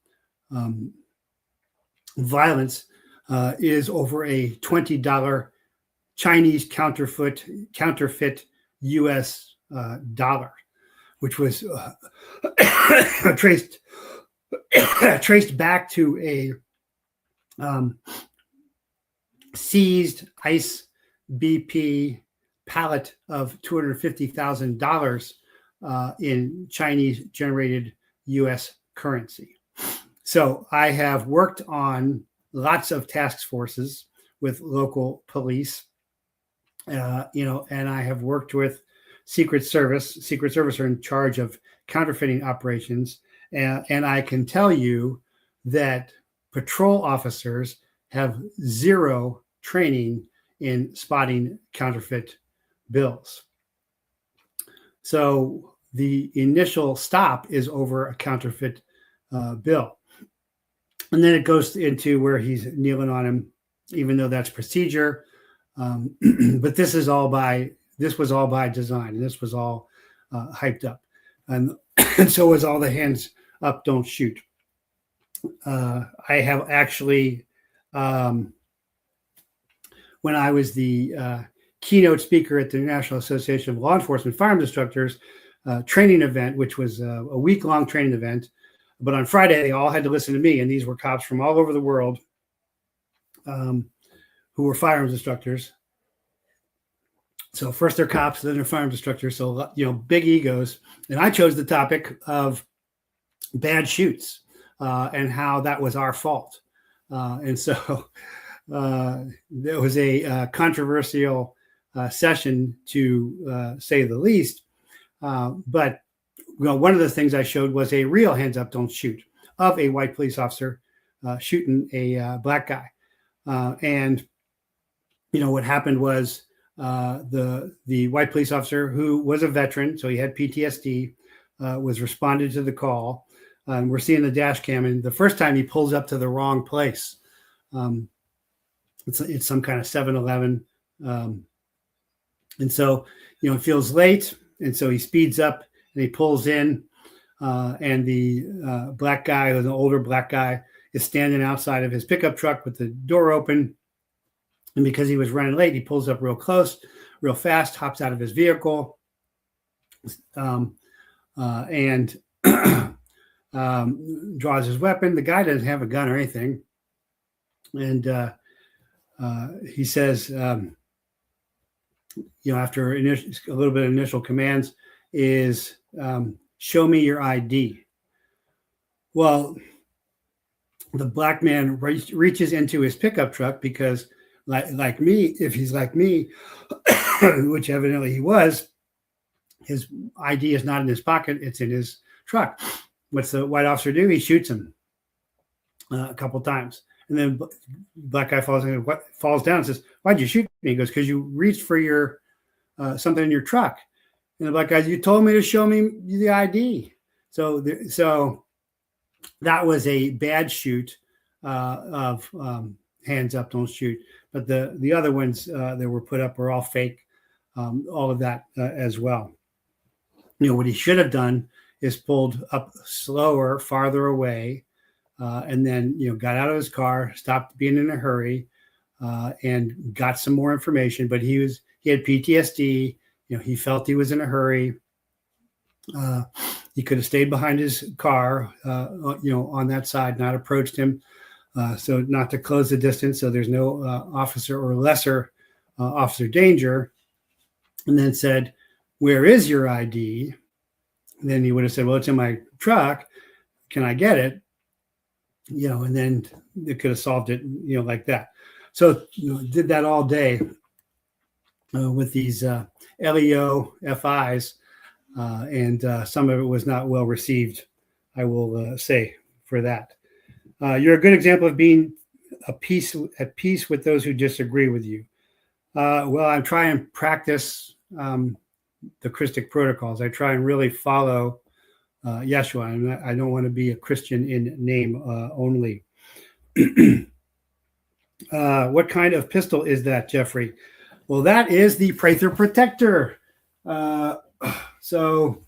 violence is over a $20 Chinese counterfeit US dollar, which was traced back to a seized ICE BP pallet of $250,000 in Chinese generated US currency. So I have worked on lots of task forces with local police, and I have worked with Secret Service. Secret Service are in charge of counterfeiting operations. And I can tell you that patrol officers have zero training in spotting counterfeit bills. So the initial stop is over a counterfeit bill. And then it goes into where he's kneeling on him, even though that's procedure. But this was all by design. And this was all hyped up. And so was all the hands up, don't shoot. I have actually, when I was the keynote speaker at the National Association of Law Enforcement Firearms Instructors, training event, which was a week-long training event. But on Friday, they all had to listen to me, and these were cops from all over the world who were firearms instructors. So first they're cops, then they're firearms instructors. So, big egos. And I chose the topic of bad shoots and how that was our fault. And so there was a controversial session, to say the least. But one of the things I showed was a real hands up, don't shoot of a white police officer shooting a black guy. And what happened was the white police officer, who was a veteran, so he had PTSD, was responded to the call. We're seeing the dash cam, and the first time he pulls up to the wrong place. It's some kind of 7-Eleven. And so, it feels late. And so he speeds up and he pulls in. And the black guy, an older black guy, is standing outside of his pickup truck with the door open. And because he was running late, he pulls up real close, real fast, hops out of his vehicle, and draws his weapon. The guy doesn't have a gun or anything. And he says, after a little bit of initial commands, is show me your ID. Well, the black man reaches into his pickup truck because, like me, if he's like me, which evidently he was, his ID is not in his pocket, it's in his truck. What's the white officer do? He shoots him a couple times. And then black guy falls down and says, "Why'd you shoot me?" He goes, "Because you reached for your something in your truck." And the black guy, "You told me to show me the ID." So that was a bad shoot of hands up, don't shoot. But the other ones that were put up were all fake, all of that as well. What he should have done is pulled up slower, farther away, and then got out of his car, stopped being in a hurry, and got some more information. But he had PTSD. He felt he was in a hurry. He could have stayed behind his car, on that side, not approached him, so not to close the distance, so there's no officer or lesser officer danger. And then said, "Where is your ID?" And then he would have said, "Well, it's in my truck. Can I get it?" And then it could have solved it, like that. So, did that all day with these LEO FIs, and some of it was not well received, I will say, for that. You're a good example of being at peace with those who disagree with you. Well, I try and practice the Christic protocols. I try and really follow Yeshua. I don't want to be a Christian in name only. What kind of pistol is that, Jeffrey? Well, that is the Prather Protector. So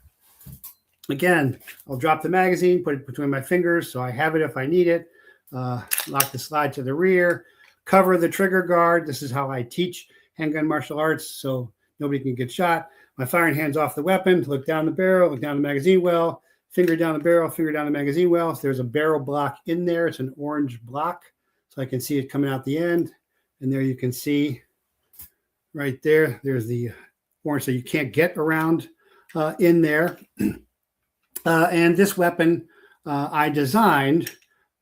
again, I'll drop the magazine, put it between my fingers so I have it if I need it. Lock the slide to the rear, cover the trigger guard. This is how I teach handgun martial arts, so nobody can get shot. My firing hand's off the weapon, look down the barrel, look down the magazine well, finger down the barrel, finger down the magazine well. If there's a barrel block in there, it's an orange block, so I can see it coming out the end. And there you can see right there, there's the orange, so you can't get around in there. And this weapon I designed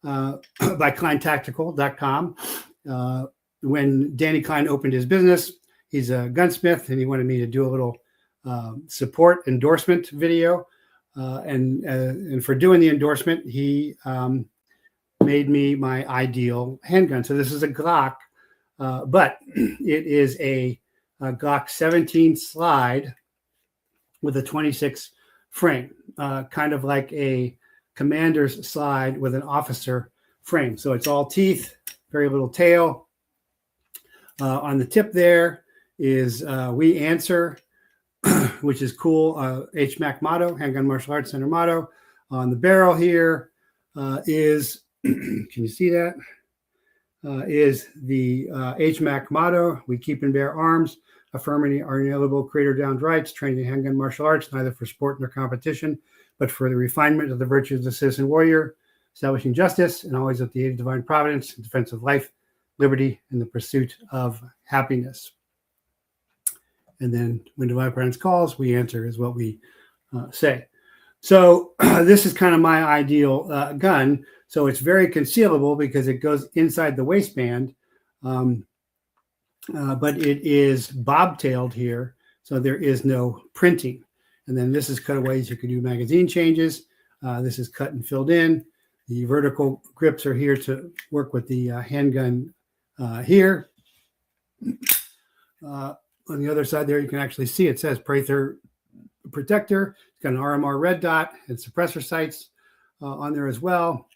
by KleinTactical.com. When Danny Klein opened his business, he's a gunsmith, and he wanted me to do a little support endorsement video. And for doing the endorsement, he made me my ideal handgun. So this is a Glock, but it is a Glock 17 slide with a 26 frame, kind of like a commander's slide with an officer frame. So it's all teeth, very little tail. On the tip there is We Answer, which is cool. HMAC motto, Handgun Martial Arts Center motto. On the barrel here is, can you see that? Is the HMAC motto, We Keep and Bear Arms. affirming our inalienable creator-downed rights, training in handgun martial arts, neither for sport nor competition, but for the refinement of the virtues of the citizen warrior, establishing justice, and always with the aid of divine providence, in defense of life, liberty, and the pursuit of happiness. And then when divine providence calls, we answer is what we say. So this is kind of my ideal gun. So it's very concealable because it goes inside the waistband, but it is bobtailed here, so there is no printing. And then this is cutaways. You can do magazine changes. This is cut and filled in. The vertical grips are here to work with the handgun here. On the other side there, you can actually see it says Prather Protector. It's got an RMR red dot and suppressor sights on there as well.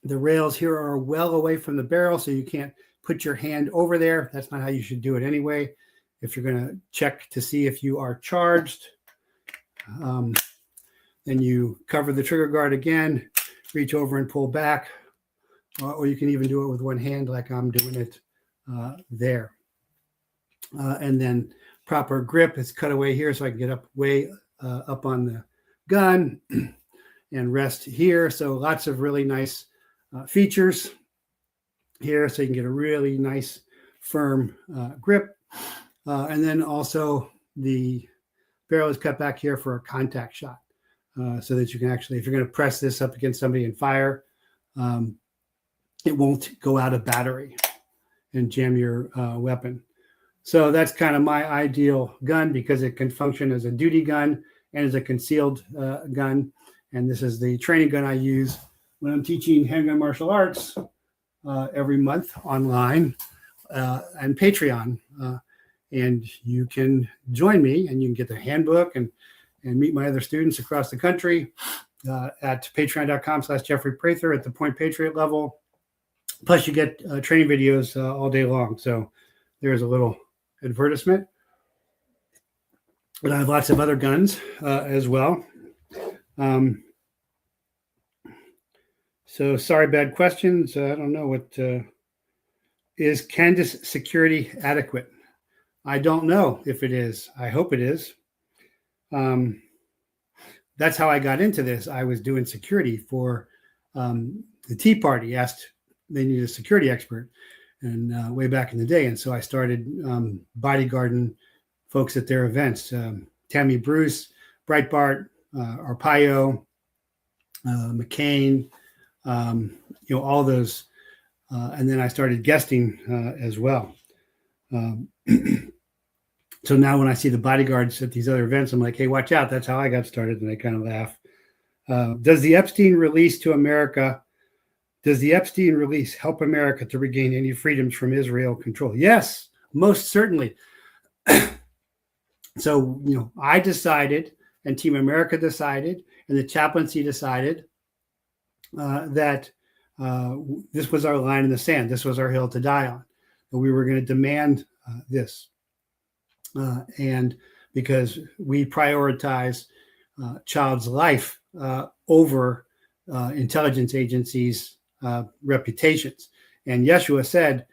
The rails here are well away from the barrel, so you can't put your hand over there. That's not how you should do it anyway. If you're going to check to see if you are charged, then you cover the trigger guard again, reach over and pull back, or you can even do it with one hand like I'm doing it there. And then proper grip is cut away here so I can get up way up on the gun and rest here. So lots of really nice features here so you can get a really nice firm grip. And then also the barrel is cut back here for a contact shot so that you can actually, if you're going to press this up against somebody and fire, it won't go out of battery and jam your weapon. So that's kind of my ideal gun because it can function as a duty gun and as a concealed gun. And this is the training gun I use when I'm teaching handgun martial arts every month online and Patreon. And you can join me and you can get the handbook and meet my other students across the country at patreon.com/Jeffrey Prather at the Point Patriot level. Plus you get training videos all day long. So there's a little advertisement. But I have lots of other guns as well. So sorry, bad questions. I don't know what is Candace security adequate? I don't know if it is. I hope it is. That's how I got into this. I was doing security for the Tea Party. They needed a security expert, and way back in the day. And so I started bodyguarding folks at their events. Tammy Bruce, Breitbart, Arpaio, McCain, all those. And then I started guesting as well. So now when I see the bodyguards at these other events, I'm like, hey, watch out. That's how I got started. And they kind of laugh. Does the Epstein release help America to regain any freedoms from Israel control? Yes, most certainly. So, I decided and Team America decided and the chaplaincy decided that this was our line in the sand. This was our hill to die on. That we were going to demand this. And because we prioritize child's life over intelligence agencies' reputations. And Yeshua said,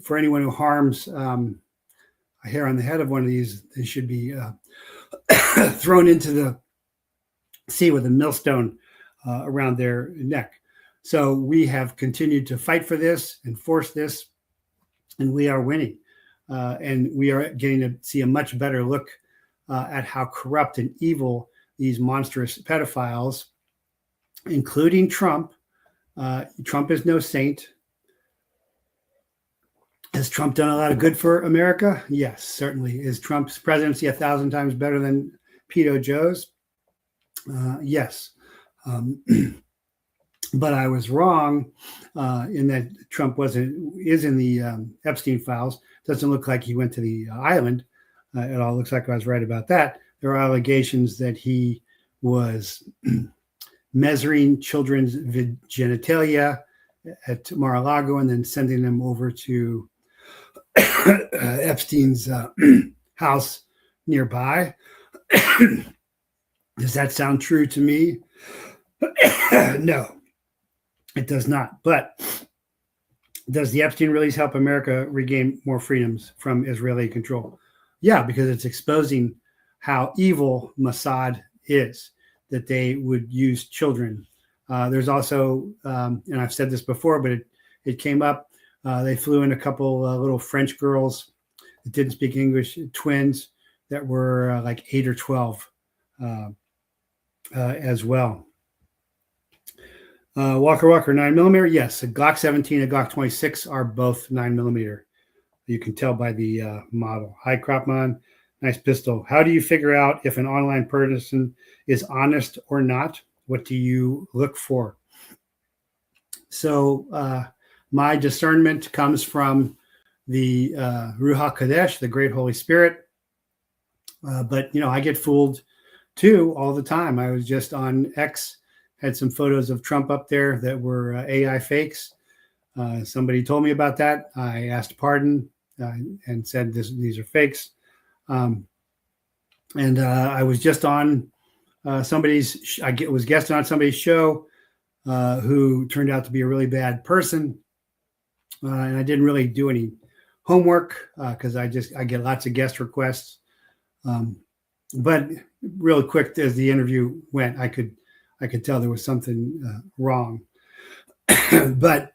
for anyone who harms a hair on the head of one of these, they should be thrown into the sea with a millstone around their neck. So we have continued to fight for this, enforce this, and we are winning. And we are getting to see a much better look at how corrupt and evil these monstrous pedophiles, including Trump. Trump is no saint. Has Trump done a lot of good for America? Yes, certainly. Is Trump's presidency 1,000 times better than Pedo Joe's? Yes. But I was wrong in that Trump is in the Epstein files. Doesn't look like he went to the island. It all looks like I was right about that. There are allegations that he was measuring children's genitalia at Mar-a-Lago and then sending them over to Epstein's house nearby. Does that sound true to me? No, it does not. But does the Epstein release help America regain more freedoms from Israeli control? Yeah, because it's exposing how evil Mossad is, that they would use children. There's also, and I've said this before, but it came up. They flew in a couple little French girls that didn't speak English, twins that were like 8 or 12 as well. Walker 9mm. Yes, a Glock 17 and Glock 26 are both 9mm. You can tell by the model. Hi, Cropman. Nice pistol. How do you figure out if an online person is honest or not? What do you look for? So my discernment comes from the Ruach Kodesh, the Great Holy Spirit. But, I get fooled too all the time. I was just on X, had some photos of Trump up there that were AI fakes. Somebody told me about that. I asked pardon and said these are fakes. And I was just on somebody's, was guesting on somebody's show who turned out to be a really bad person. And I didn't really do any homework because I get lots of guest requests. But real quick, as the interview went, I could tell there was something wrong. But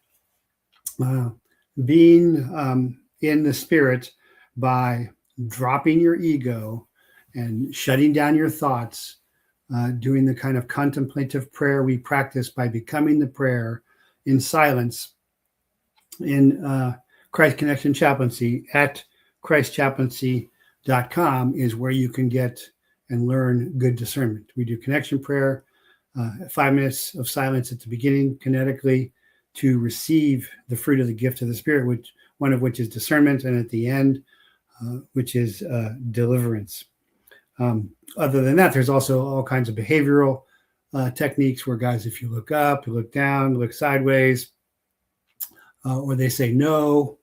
being in the spirit by dropping your ego and shutting down your thoughts, doing the kind of contemplative prayer we practice by becoming the prayer in silence in Christ Connection Chaplaincy at christchaplaincy.com is where you can get and learn good discernment. We do connection prayer, 5 minutes of silence at the beginning, kinetically, to receive the fruit of the gift of the Spirit, one of which is discernment, and at the end, which is deliverance. Other than that, there's also all kinds of behavioral techniques where guys, if you look up, you look down, look sideways, or they say no,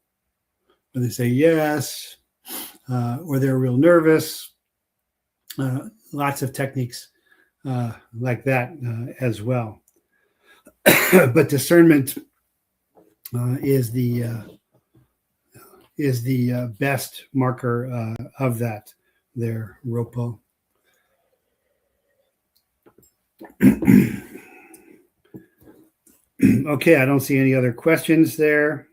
or they say yes, or they're real nervous. Lots of techniques like that as well. But discernment is the best marker of that there, Ropo. Okay, I don't see any other questions there.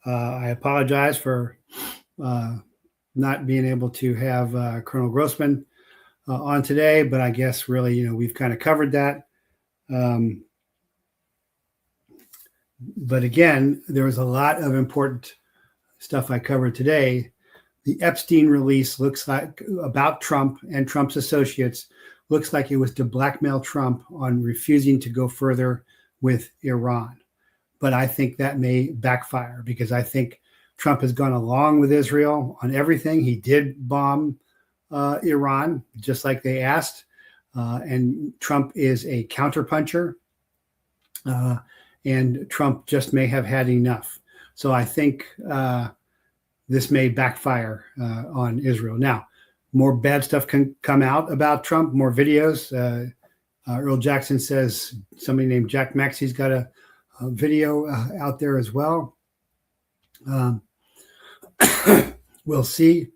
I apologize for not being able to have Colonel Grossman on today, but I guess really, we've kind of covered that. But again, there was a lot of important stuff I covered today. The Epstein release looks like about Trump and Trump's associates looks like it was to blackmail Trump on refusing to go further with Iran. But I think that may backfire because I think Trump has gone along with Israel on everything. He did bomb Iran, just like they asked. And Trump is a counterpuncher. And Trump just may have had enough. So I think this may backfire on Israel. Now, more bad stuff can come out about Trump, more videos. Earl Jackson says somebody named Jack Maxey's got a video out there as well. We'll see.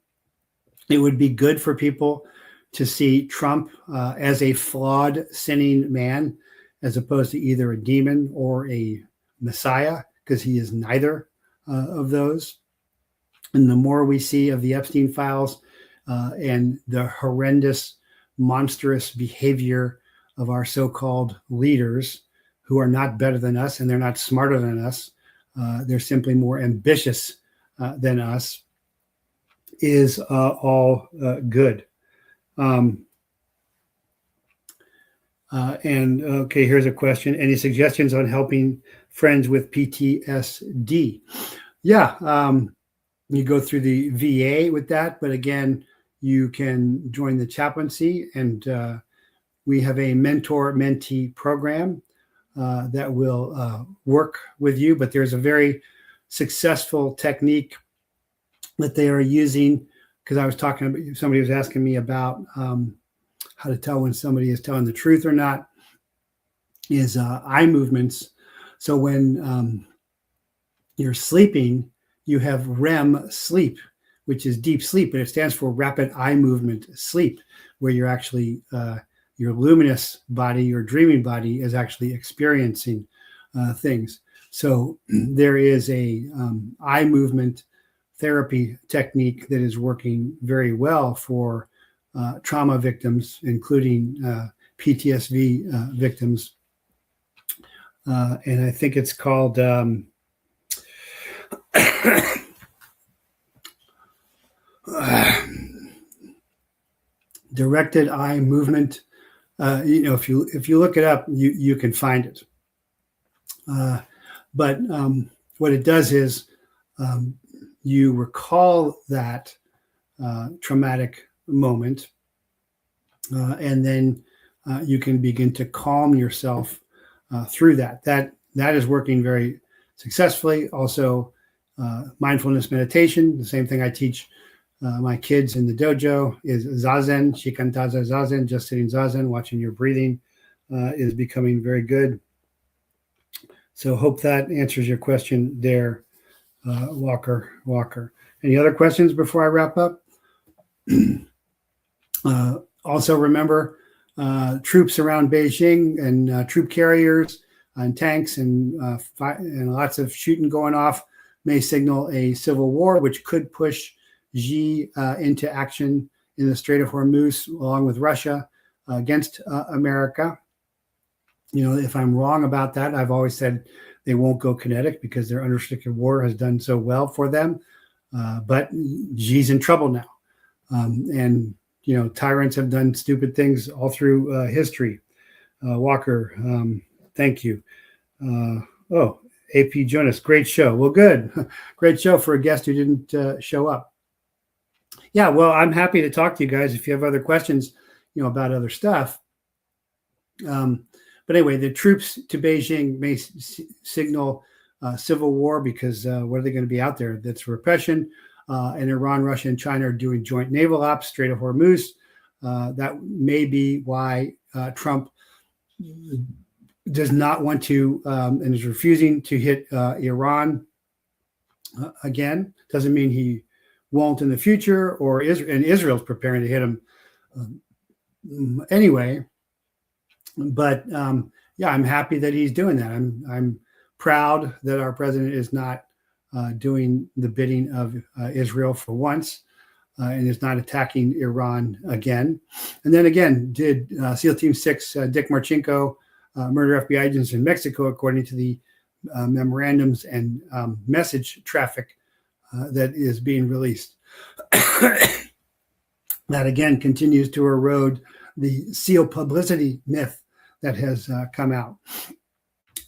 It would be good for people to see Trump as a flawed, sinning man, as opposed to either a demon or a messiah, because he is neither of those. And the more we see of the Epstein files and the horrendous, monstrous behavior of our so-called leaders, who are not better than us and they're not smarter than us, they're simply more ambitious than us, is all good. And okay, here's a question. Any suggestions on helping friends with PTSD? Yeah, you go through the VA with that, but again, you can join the chaplaincy, and we have a mentor-mentee program that will work with you, but there's a very successful technique that they are using, because I was talking about, somebody was asking me about how to tell when somebody is telling the truth or not, is eye movements. So when you're sleeping, you have REM sleep, which is deep sleep, but it stands for rapid eye movement sleep, where you're actually, your luminous body, your dreaming body is actually experiencing things. So there is a eye movement therapy technique that is working very well for trauma victims, including PTSD victims. And I think it's called directed eye movement. If you look it up, you can find it. But what it does is you recall that traumatic moment, and then you can begin to calm yourself through that. That is working very successfully. Also, mindfulness meditation, the same thing I teach my kids in the dojo, is zazen, shikantaza zazen, just sitting zazen, watching your breathing, is becoming very good. So hope that answers your question there, Walker. Any other questions before I wrap up? Also remember, troops around Beijing and troop carriers and tanks and lots of shooting going off may signal a civil war, which could push Xi into action in the Strait of Hormuz, along with Russia, against America. If I'm wrong about that, I've always said they won't go kinetic because their unrestricted war has done so well for them. But Xi's in trouble now. And tyrants have done stupid things all through history. Walker, thank you. AP Jonas, great show. Well, good. Great show for a guest who didn't show up. Yeah, well, I'm happy to talk to you guys if you have other questions, about other stuff. But anyway, the troops to Beijing may signal civil war because what are they going to be out there? That's repression. And Iran, Russia, and China are doing joint naval ops, Strait of Hormuz. That may be why Trump does not want to and is refusing to hit Iran again. Doesn't mean he won't in the future, or Israel's preparing to hit him anyway. But yeah, I'm happy that he's doing that. I'm proud that our president is not doing the bidding of Israel for once, and is not attacking Iran again. And then again, did SEAL Team 6 Dick Marchenko murder FBI agents in Mexico, according to the memorandums and message traffic that is being released. That again continues to erode the SEAL publicity myth that has come out.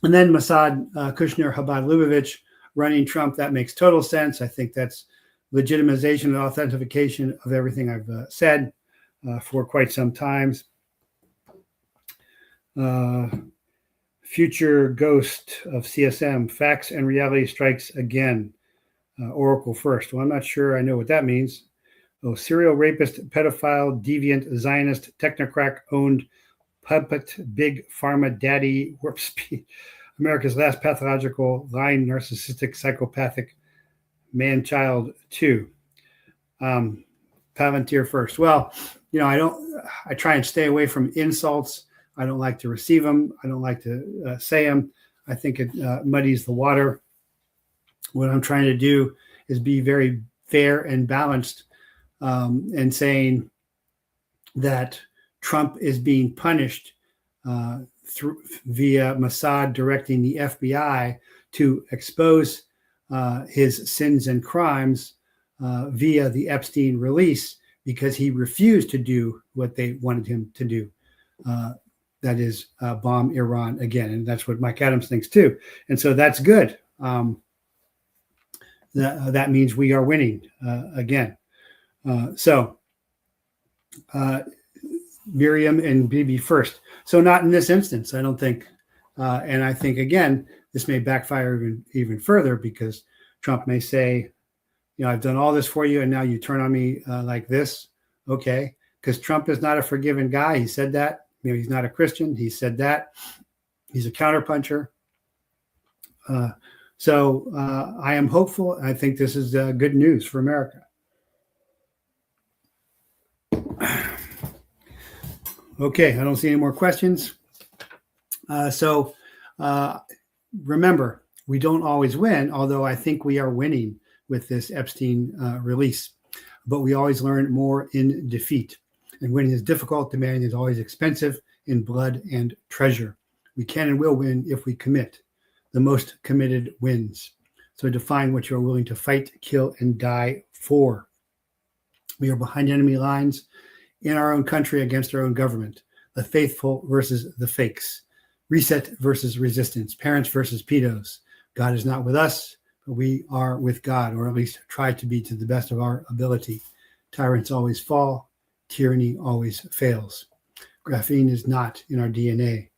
And then MOSAAD-KUSHNER-CHABAD LUBAVITCH running Trump, that makes total sense. I think that's legitimization and authentication of everything I've said for quite some time. Future ghost of CSM, facts and reality strikes again. Oracle first. Well, I'm not sure I know what that means. Serial rapist, pedophile, deviant, Zionist, technocrat owned puppet, big pharma daddy, warp speed, America's last pathological, lying, narcissistic, psychopathic man-child 2. Palantir first. Well, I try and stay away from insults. I don't like to receive them. I don't like to say them. I think it muddies the water. What I'm trying to do is be very fair and balanced, and saying that Trump is being punished via Mossad directing the FBI to expose his sins and crimes via the Epstein release, because he refused to do what they wanted him to do. That is bomb Iran again. And that's what Mike Adams thinks too. And so that's good. That means we are winning again. So Miriam and Bibi first. So not in this instance, I don't think. And I think, again, this may backfire even further, because Trump may say, I've done all this for you, and now you turn on me like this. Okay. Because Trump is not a forgiving guy. He said that. He's not a Christian. He said that. He's a counterpuncher. So I am hopeful. I think this is good news for America. Okay, I don't see any more questions. Remember, we don't always win, although I think we are winning with this Epstein release. But we always learn more in defeat. And winning is difficult. Demanding is always expensive in blood and treasure. We can and will win if we commit. The most committed wins. So define what you're willing to fight, kill, and die for. We are behind enemy lines in our own country against our own government. The faithful versus the fakes. Reset versus resistance. Parents versus pedos. God is not with us, but we are with God, or at least try to be to the best of our ability. Tyrants always fall. Tyranny always fails. Graphene is not in our DNA,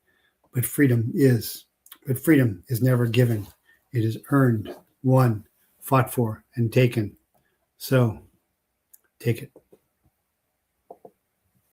but freedom is. But freedom is never given. It is earned, won, fought for, and taken. So, take it.